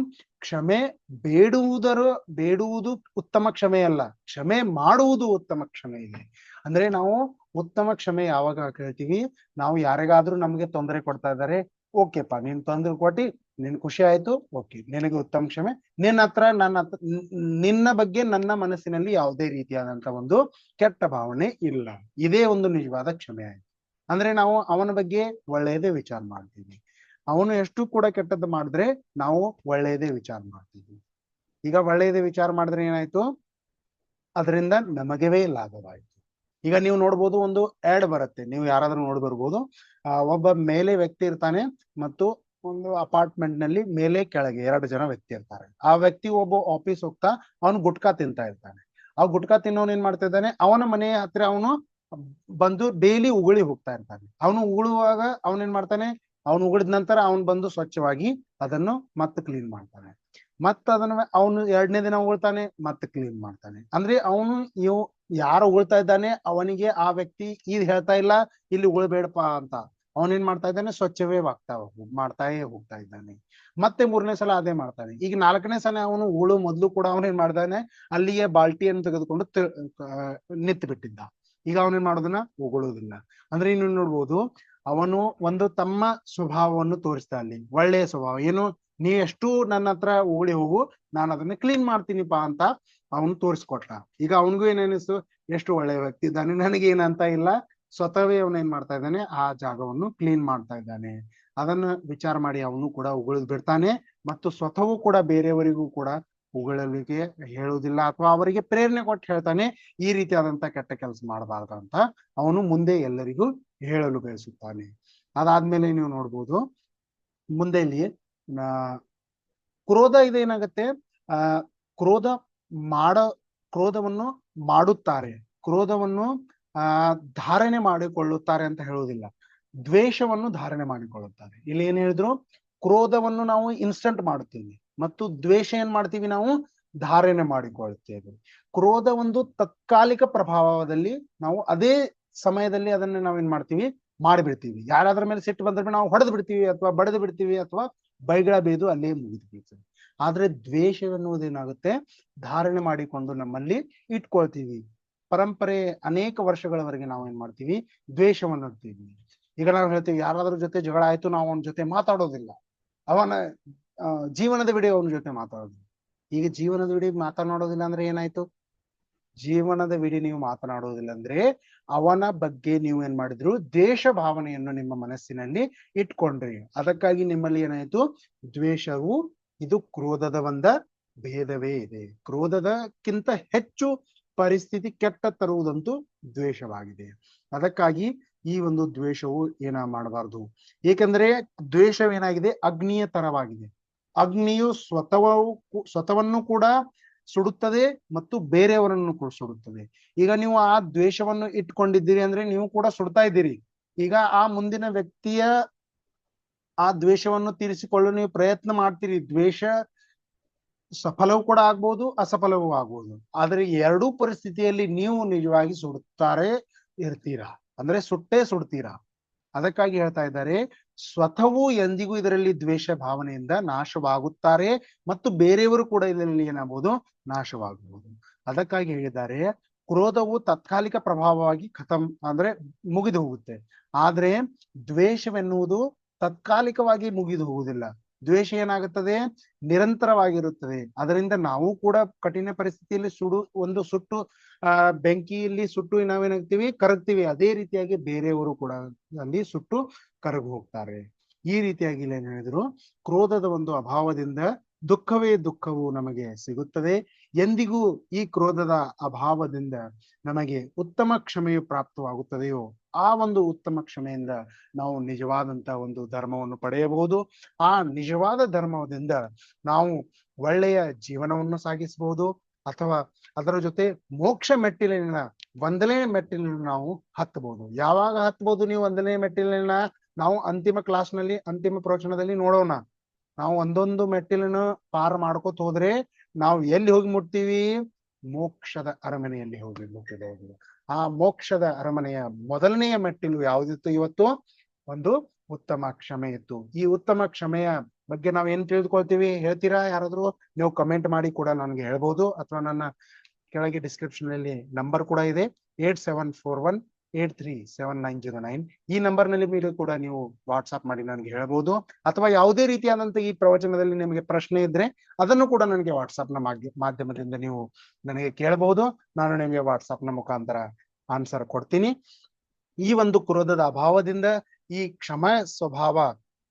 ಕ್ಷಮೆ ಬೇಡುವುದು ಉತ್ತಮ ಕ್ಷಮೆ ಅಲ್ಲ, ಕ್ಷಮೆ ಮಾಡುವುದು ಉತ್ತಮ ಕ್ಷಮೆ ಇದೆ. ಅಂದ್ರೆ ನಾವು ಉತ್ತಮ ಕ್ಷಮೆ ಯಾವಾಗ ಕೇಳ್ತೀವಿ, ನಾವು ಯಾರಿಗಾದ್ರೂ ನಮ್ಗೆ ತೊಂದರೆ ಕೊಡ್ತಾ ಇದ್ದಾರೆ, ಓಕೆಪ್ಪ ನೀನ್ ತೊಂದರೆ ಕೊಟ್ಟಿ, ನಿನ್ ಖುಷಿ ಆಯ್ತು, ಓಕೆ, ನಿನಗೆ ಉತ್ತಮ ಕ್ಷಮೆ. ನಿನ್ನ ಬಗ್ಗೆ ನನ್ನ ಮನಸ್ಸಿನಲ್ಲಿ ಯಾವುದೇ ರೀತಿಯಾದಂತ ಒಂದು ಕೆಟ್ಟ ಭಾವನೆ ಇಲ್ಲ. ಇದೇ ಒಂದು ನಿಜವಾದ ಕ್ಷಮೆ ಆಯ್ತು. ಅಂದ್ರೆ ನಾವು ಅವನ ಬಗ್ಗೆ ಒಳ್ಳೆಯದೇ ವಿಚಾರ ಮಾಡ್ತೀವಿ. ಅವನು ಎಷ್ಟು ಕೂಡ ಕೆಟ್ಟದ್ದು ಮಾಡಿದ್ರೆ ನಾವು ಒಳ್ಳೆಯದೇ ವಿಚಾರ ಮಾಡ್ತೀವಿ. ಈಗ ಒಳ್ಳೆಯದೇ ವಿಚಾರ ಮಾಡಿದ್ರೆ ಏನಾಯ್ತು, ಅದರಿಂದ ನಮಗವೇ ಲಾಭವಾಯ್ತು. ಈಗ ನೀವು ನೋಡ್ಬೋದು, ಒಂದು ಆಡ್ ಬರುತ್ತೆ, ನೀವು ಯಾರಾದ್ರೂ ನೋಡಿ ಬರ್ಬೋದು. ಒಬ್ಬ ಮೇಲೆ ವ್ಯಕ್ತಿ ಇರ್ತಾನೆ ಮತ್ತು ಒಂದು ಅಪಾರ್ಟ್ಮೆಂಟ್ ನಲ್ಲಿ ಮೇಲೆ ಕೆಳಗೆ 2 ಜನ ವ್ಯಕ್ತಿ ಇರ್ತಾರೆ. ಆ ವ್ಯಕ್ತಿ ಒಬ್ಬ ಆಫೀಸ್ ಹೋಗ್ತಾ ಅವನು ಗುಟ್ಕಾ ತಿಂತಾ ಇರ್ತಾನೆ. ಆ ಗುಟ್ಕಾ ತಿನ್ನೋನ್ ಏನ್ ಮಾಡ್ತಾ ಇದ್ದಾನೆ, ಅವನ ಮನೆಯ ಹತ್ರ ಅವನು ಬಂದು ಡೈಲಿ ಉಗುಳಿ ಹೋಗ್ತಾ ಇರ್ತಾನೆ. ಅವನು ಉಗುಳುವಾಗ ಅವನೇನ್ ಮಾಡ್ತಾನೆ, ಅವನು ಉಗುಳಿದ ನಂತರ ಅವನು ಬಂದು ಸ್ವಚ್ಛವಾಗಿ ಅದನ್ನು ಮತ್ತೆ ಕ್ಲೀನ್ ಮಾಡ್ತಾನೆ. ಮತ್ತ ಅದನ್ನ ಅವನು 2ನೇ ದಿನ ಉಗುಳ್ತಾನೆ, ಮತ್ತೆ ಕ್ಲೀನ್ ಮಾಡ್ತಾನೆ. ಅಂದ್ರೆ ಅವನು ಯಾರು ಉಗುಳ್ತಾ ಇದ್ದಾನೆ ಅವನಿಗೆ ಆ ವ್ಯಕ್ತಿ ಹೇಳ್ತಾ ಇಲ್ಲ ಇಲ್ಲಿ ಉಗುಳ್ಬೇಡಪ್ಪ ಅಂತ. ಅವನೇನ್ ಮಾಡ್ತಾ ಇದ್ದಾನೆ, ಸ್ವಚ್ಛವೇ ಮಾಡ್ತಾ ಇದ್ದಾನೆ. ಮತ್ತೆ 3ನೇ ಸಲ ಅದೇ ಮಾಡ್ತಾನೆ. ಈಗ 4ನೇ ಸಲ ಅವನು ಉಗುಳು ಮೊದ್ಲು ಕೂಡ ಅವನೇನ್ ಮಾಡ್ತಾನೆ, ಅಲ್ಲಿಗೆ ಬಾಲ್ಟಿಯನ್ನು ತೆಗೆದುಕೊಂಡು ನಿಂತು ಬಿಟ್ಟಿದ್ದ. ಈಗ ಅವನೇನ್ ಮಾಡೋದನ್ನ ಉಗುಳುವುದಿಲ್ಲ. ಅಂದ್ರೆ ಇನ್ನು ನೋಡ್ಬೋದು, ಅವನು ಒಂದು ತಮ್ಮ ಸ್ವಭಾವವನ್ನು ತೋರಿಸ್ತಾ, ಅಲ್ಲಿ ಒಳ್ಳೆಯ ಸ್ವಭಾವ ಏನು, ನೀ ಎಷ್ಟು ನನ್ನ ಹತ್ರ ಉಗುಳಿ ಹೋಗು, ನಾನು ಅದನ್ನ ಕ್ಲೀನ್ ಮಾಡ್ತೀನಿಪಾ ಅಂತ ಅವನು ತೋರಿಸ್ಕೊಟ್ಟ. ಈಗ ಅವನಿಗೂ ಏನೇನಿಸ್ತು, ಎಷ್ಟು ಒಳ್ಳೆಯ ವ್ಯಕ್ತಿ ಇದ್ದಾನೆ, ನನಗೆ ಏನಂತ ಇಲ್ಲ, ಸ್ವತಃವೇ ಅವನು ಏನ್ ಮಾಡ್ತಾ ಇದ್ದಾನೆ, ಆ ಜಾಗವನ್ನು ಕ್ಲೀನ್ ಮಾಡ್ತಾ ಇದ್ದಾನೆ. ಅದನ್ನ ವಿಚಾರ ಮಾಡಿ ಅವನು ಕೂಡ ಉಗುಳಿದ್ ಬಿಡ್ತಾನೆ, ಮತ್ತು ಸ್ವತಃವೂ ಕೂಡ ಬೇರೆಯವರಿಗೂ ಕೂಡ ಉಗುಳಲಿಕ್ಕೆ ಹೇಳುವುದಿಲ್ಲ, ಅಥವಾ ಅವರಿಗೆ ಪ್ರೇರಣೆ ಕೊಟ್ಟು ಹೇಳ್ತಾನೆ, ಈ ರೀತಿಯಾದಂತ ಕೆಟ್ಟ ಕೆಲಸ ಮಾಡಬಾರ್ದು ಅಂತ ಅವನು ಮುಂದೆ ಎಲ್ಲರಿಗೂ ಹೇಳಲು ಬಯಸುತ್ತಾನೆ. ಅದಾದ್ಮೇಲೆ ನೀವು ನೋಡ್ಬೋದು, ಮುಂದೆ ಇಲ್ಲಿ ಕ್ರೋಧ ಇದೇನಾಗತ್ತೆ, ಕ್ರೋಧವನ್ನು ಮಾಡುತ್ತಾರೆ, ಕ್ರೋಧವನ್ನು ಧಾರಣೆ ಮಾಡಿಕೊಳ್ಳುತ್ತಾರೆ ಅಂತ ಹೇಳುವುದಿಲ್ಲ, ದ್ವೇಷವನ್ನು ಧಾರಣೆ ಮಾಡಿಕೊಳ್ಳುತ್ತಾರೆ. ಇಲ್ಲಿ ಏನ್ ಹೇಳಿದ್ರು, ಕ್ರೋಧವನ್ನು ನಾವು ಇನ್ಸ್ಟಂಟ್ ಮಾಡುತ್ತೀವಿ, ಮತ್ತು ದ್ವೇಷ ಏನ್ ಮಾಡ್ತೀವಿ, ನಾವು ಧಾರಣೆ ಮಾಡಿಕೊಳ್ಳುತ್ತೇವೆ. ಕ್ರೋಧ ಒಂದು ತಾತ್ಕಾಲಿಕ ಪ್ರಭಾವದಲ್ಲಿ ನಾವು ಅದೇ ಸಮಯದಲ್ಲಿ ಅದನ್ನ ನಾವೇನ್ ಮಾಡ್ತೀವಿ, ಮಾಡಿಬಿಡ್ತೀವಿ. ಯಾರಾದ್ರ ಮೇಲೆ ಸಿಟ್ಟು ಬಂದ್ರೆ ನಾವು ಹೊಡೆದು ಬಿಡ್ತೀವಿ, ಅಥವಾ ಬಡಿದು ಬಿಡ್ತೀವಿ, ಅಥವಾ ಬೈಗಳ ಬೇದು ಅಲ್ಲೇ ಮುಗಿದು ಬೀಳ್ತೀವಿ. ಆದ್ರೆ ದ್ವೇಷವೆನ್ನುವುದೇನಾಗುತ್ತೆ, ಧಾರಣೆ ಮಾಡಿಕೊಂಡು ನಮ್ಮಲ್ಲಿ ಇಟ್ಕೊಳ್ತೀವಿ. ಪರಂಪರೆ ಅನೇಕ ವರ್ಷಗಳವರೆಗೆ ನಾವು ಏನ್ ಮಾಡ್ತೀವಿ, ದ್ವೇಷವನ್ನು ಇಡ್ತೀವಿ. ಈಗ ನಾವು ಹೇಳ್ತೀವಿ, ಯಾರಾದ್ರೂ ಜೊತೆ ಜಗಳ ಆಯ್ತು, ನಾವು ಅವನ ಜೊತೆ ಮಾತಾಡೋದಿಲ್ಲ, ಅವನ ಜೀವನದ ವಿಡಿಯೋ ಅವನ ಜೊತೆ ಮಾತಾಡೋದಿಲ್ಲ. ಈಗ ಜೀವನದ ವಿಡಿಯೋ ಮಾತನಾಡೋದಿಲ್ಲ ಅಂದ್ರೆ ಏನಾಯ್ತು, ಜೀವನದವಿಡೀ ನೀವು ಮಾತನಾಡುವುದಿಲ್ಲ ಅಂದ್ರೆ ಅವನ ಬಗ್ಗೆ ನೀವು ಏನ್ ಮಾಡಿದ್ರು ದ್ವೇಷ ಭಾವನೆಯನ್ನು ನಿಮ್ಮ ಮನಸ್ಸಿನಲ್ಲಿ ಇಟ್ಕೊಂಡ್ರಿ. ಅದಕ್ಕಾಗಿ ನಿಮ್ಮಲ್ಲಿ ಏನಾಯ್ತು ದ್ವೇಷವು ಇದು ಕ್ರೋಧದ ಒಂದ ಭೇದವೇ ಇದೆ. ಕ್ರೋಧದಕ್ಕಿಂತ ಹೆಚ್ಚು ಪರಿಸ್ಥಿತಿ ಕೆಟ್ಟ ತರುವುದಂತೂ ದ್ವೇಷವಾಗಿದೆ. ಅದಕ್ಕಾಗಿ ಈ ಒಂದು ದ್ವೇಷವು ಏನ ಮಾಡಬಾರ್ದು. ಏಕೆಂದ್ರೆ ದ್ವೇಷವೇನಾಗಿದೆ ಅಗ್ನಿಯ ತರವಾಗಿದೆ. ಅಗ್ನಿಯು ಸ್ವತವನ್ನು ಕೂಡ ಸುಡುತ್ತದೆ ಮತ್ತು ಬೇರೆಯವರನ್ನು ಕೂಡ ಸುಡುತ್ತದೆ. ಈಗ ನೀವು ಆ ದ್ವೇಷವನ್ನು ಇಟ್ಕೊಂಡಿದ್ದೀರಿ ಅಂದ್ರೆ ನೀವು ಕೂಡ ಸುಡ್ತಾ ಇದ್ದೀರಿ. ಈಗ ಆ ಮುಂದಿನ ವ್ಯಕ್ತಿಯ ಆ ದ್ವೇಷವನ್ನು ತೀರಿಸಿಕೊಳ್ಳಲು ನೀವು ಪ್ರಯತ್ನ ಮಾಡ್ತೀರಿ. ದ್ವೇಷ ಸಫಲವೂ ಕೂಡ ಆಗ್ಬೋದು, ಅಸಫಲವೂ ಆಗ್ಬೋದು. ಆದ್ರೆ ಎರಡೂ ಪರಿಸ್ಥಿತಿಯಲ್ಲಿ ನೀವು ನಿಜವಾಗಿ ಸುಡುತ್ತಾರೆ ಇರ್ತೀರಾ, ಅಂದ್ರೆ ಸುಟ್ಟೇ ಸುಡ್ತೀರಾ. ಅದಕ್ಕಾಗಿ ಹೇಳ್ತಾ ಇದ್ದಾರೆ ಸ್ವತಃವು ಎಂದಿಗೂ ಇದರಲ್ಲಿ ದ್ವೇಷ ಭಾವನೆಯಿಂದ ನಾಶವಾಗುತ್ತಾರೆ ಮತ್ತು ಬೇರೆಯವರು ಕೂಡ ಇದರಲ್ಲಿ ಏನಾಗಬಹುದು ನಾಶವಾಗಬಹುದು. ಅದಕ್ಕಾಗಿ ಹೇಳಿದ್ದಾರೆ ಕ್ರೋಧವು ತಾತ್ಕಾಲಿಕ ಪ್ರಭಾವವಾಗಿ ಅಂದ್ರೆ ಮುಗಿದು ಹೋಗುತ್ತೆ. ಆದ್ರೆ ದ್ವೇಷವೆನ್ನುವುದು ತಾತ್ಕಾಲಿಕವಾಗಿ ಮುಗಿದು ಹೋಗುವುದಿಲ್ಲ. ದ್ವೇಷ ಏನಾಗುತ್ತದೆ ನಿರಂತರವಾಗಿರುತ್ತದೆ. ಅದರಿಂದ ನಾವು ಕೂಡ ಕಠಿಣ ಪರಿಸ್ಥಿತಿಯಲ್ಲಿ ಸುಟ್ಟು ಬೆಂಕಿಯಲ್ಲಿ ಸುಟ್ಟು ನಾವೇನಾಗ್ತೀವಿ ಕರಗ್ತೀವಿ. ಅದೇ ರೀತಿಯಾಗಿ ಬೇರೆಯವರು ಕೂಡ ಅಲ್ಲಿ ಸುಟ್ಟು ಕರಗಿ ಹೋಗ್ತಾರೆ. ಈ ರೀತಿಯಾಗಿ ಏನ್ ಹೇಳಿದ್ರು ಕ್ರೋಧದ ಒಂದು ಅಭಾವದಿಂದ ದುಃಖವೇ ದುಃಖವು ನಮಗೆ ಸಿಗುತ್ತದೆ. ಎಂದಿಗೂ ಈ ಕ್ರೋಧದ ಅಭಾವದಿಂದ ನಮಗೆ ಉತ್ತಮ ಕ್ಷಮೆಯು ಪ್ರಾಪ್ತವಾಗುತ್ತದೆಯೋ ಆ ಒಂದು ಉತ್ತಮ ಕ್ಷಮೆಯಿಂದ ನಾವು ನಿಜವಾದಂತ ಒಂದು ಧರ್ಮವನ್ನು ಪಡೆಯಬಹುದು. ಆ ನಿಜವಾದ ಧರ್ಮದಿಂದ ನಾವು ಒಳ್ಳೆಯ ಜೀವನವನ್ನು ಸಾಗಿಸಬಹುದು ಅಥವಾ ಅದರ ಜೊತೆ ಮೋಕ್ಷ ಮೆಟ್ಟಿಲಿನ 1ನೇ ಮೆಟ್ಟಿಲನ್ನು ನಾವು ಹತ್ತಬಹುದು. ಯಾವಾಗ ಹತ್ತಬಹುದು ನೀವು 1ನೇ ಮೆಟ್ಟಿಲಿನ? ನಾವು ಅಂತಿಮ ಕ್ಲಾಸ್ನಲ್ಲಿ ಅಂತಿಮ ಪ್ರವಚನದಲ್ಲಿ ನೋಡೋಣ. ನಾವು ಒಂದೊಂದು ಮೆಟ್ಟಿಲನ್ನು ಪಾರು ಮಾಡ್ಕೋತ ಹೋದ್ರೆ ನಾವು ಎಲ್ಲಿ ಹೋಗಿ ಮುಟ್ತೀವಿ? ಮೋಕ್ಷದ ಅರಮನೆಯಲ್ಲಿ ಹೋಗಿ ಮುಟ್ಟಿದೆವು. ಆ ಮೋಕ್ಷದ ಅರಮನೆಯ ಮೊದಲನೆಯ ಮೆಟ್ಟಿಲು ಯಾವುದಿತ್ತು ಇವತ್ತು? ಒಂದು ಉತ್ತಮ ಕ್ಷಮೆ ಇತ್ತು. ಈ ಉತ್ತಮ ಕ್ಷಮೆಯ ಬಗ್ಗೆ ನಾವ್ ಏನ್ ತಿಳಿದುಕೊಳ್ತೀವಿ ಹೇಳ್ತೀರಾ? ಯಾರಾದ್ರೂ ನೀವು ಕಮೆಂಟ್ ಮಾಡಿ ಕೂಡ ನನಗೆ ಹೇಳ್ಬಹುದು, ಅಥವಾ ನನ್ನ ಕೆಳಗೆ ಡಿಸ್ಕ್ರಿಪ್ಷನ್ ಅಲ್ಲಿ ನಂಬರ್ ಕೂಡ ಇದೆ 8741837909. ಈ ನಂಬರ್ ನಲ್ಲಿ ಮೇಲೆ ಕೂಡ ನೀವು ವಾಟ್ಸ್ಆಪ್ ಮಾಡಿ ನನಗೆ ಹೇಳ್ಬಹುದು. ಅಥವಾ ಯಾವುದೇ ರೀತಿಯಾದಂತ ಈ ಪ್ರವಚನದಲ್ಲಿ ನಿಮಗೆ ಪ್ರಶ್ನೆ ಇದ್ರೆ ಅದನ್ನು ಕೂಡ ನನಗೆ ವಾಟ್ಸ್ಆಪ್ ನ ಮಾಧ್ಯಮದಿಂದ ನೀವು ನನಗೆ ಕೇಳಬಹುದು. ನಾನು ನಿಮಗೆ ವಾಟ್ಸ್ಆಪ್ ನ ಮುಖಾಂತರ ಆನ್ಸರ್ ಕೊಡ್ತೀನಿ. ಈ ಒಂದು ಕ್ರೋಧದ ಅಭಾವದಿಂದ ಈ ಕ್ಷಮ ಸ್ವಭಾವ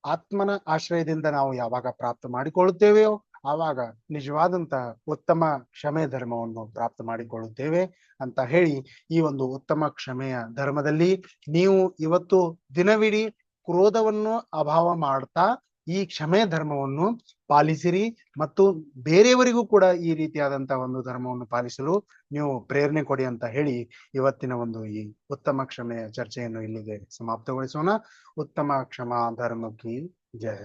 ಆತ್ಮನ ಆಶ್ರಯದಿಂದ ನಾವು ಯಾವಾಗ ಪ್ರಾಪ್ತ ಮಾಡಿಕೊಳ್ಳುತ್ತೇವೆಯೋ ಆವಾಗ ನಿಜವಾದಂತ ಉತ್ತಮ ಕ್ಷಮೆ ಧರ್ಮವನ್ನು ಪ್ರಾಪ್ತ ಮಾಡಿಕೊಳ್ಳುತ್ತೇವೆ ಅಂತ ಹೇಳಿ, ಈ ಒಂದು ಉತ್ತಮ ಕ್ಷಮೆಯ ಧರ್ಮದಲ್ಲಿ ನೀವು ಇವತ್ತು ದಿನವಿಡೀ ಕ್ರೋಧವನ್ನು ಅಭಾವ ಮಾಡ್ತಾ ಈ ಕ್ಷಮೆ ಧರ್ಮವನ್ನು ಪಾಲಿಸಿರಿ ಮತ್ತು ಬೇರೆಯವರಿಗೂ ಕೂಡ ಈ ರೀತಿಯಾದಂತಹ ಒಂದು ಧರ್ಮವನ್ನು ಪಾಲಿಸಲು ನೀವು ಪ್ರೇರಣೆ ಕೊಡಿ ಅಂತ ಹೇಳಿ ಇವತ್ತಿನ ಒಂದು ಈ ಉತ್ತಮ ಕ್ಷಮೆಯ ಚರ್ಚೆಯನ್ನು ಇಲ್ಲಿಗೆ ಸಮಾಪ್ತಗೊಳಿಸೋಣ. ಉತ್ತಮ ಕ್ಷಮಾ ಧರ್ಮಕ್ಕೆ ಜಯ.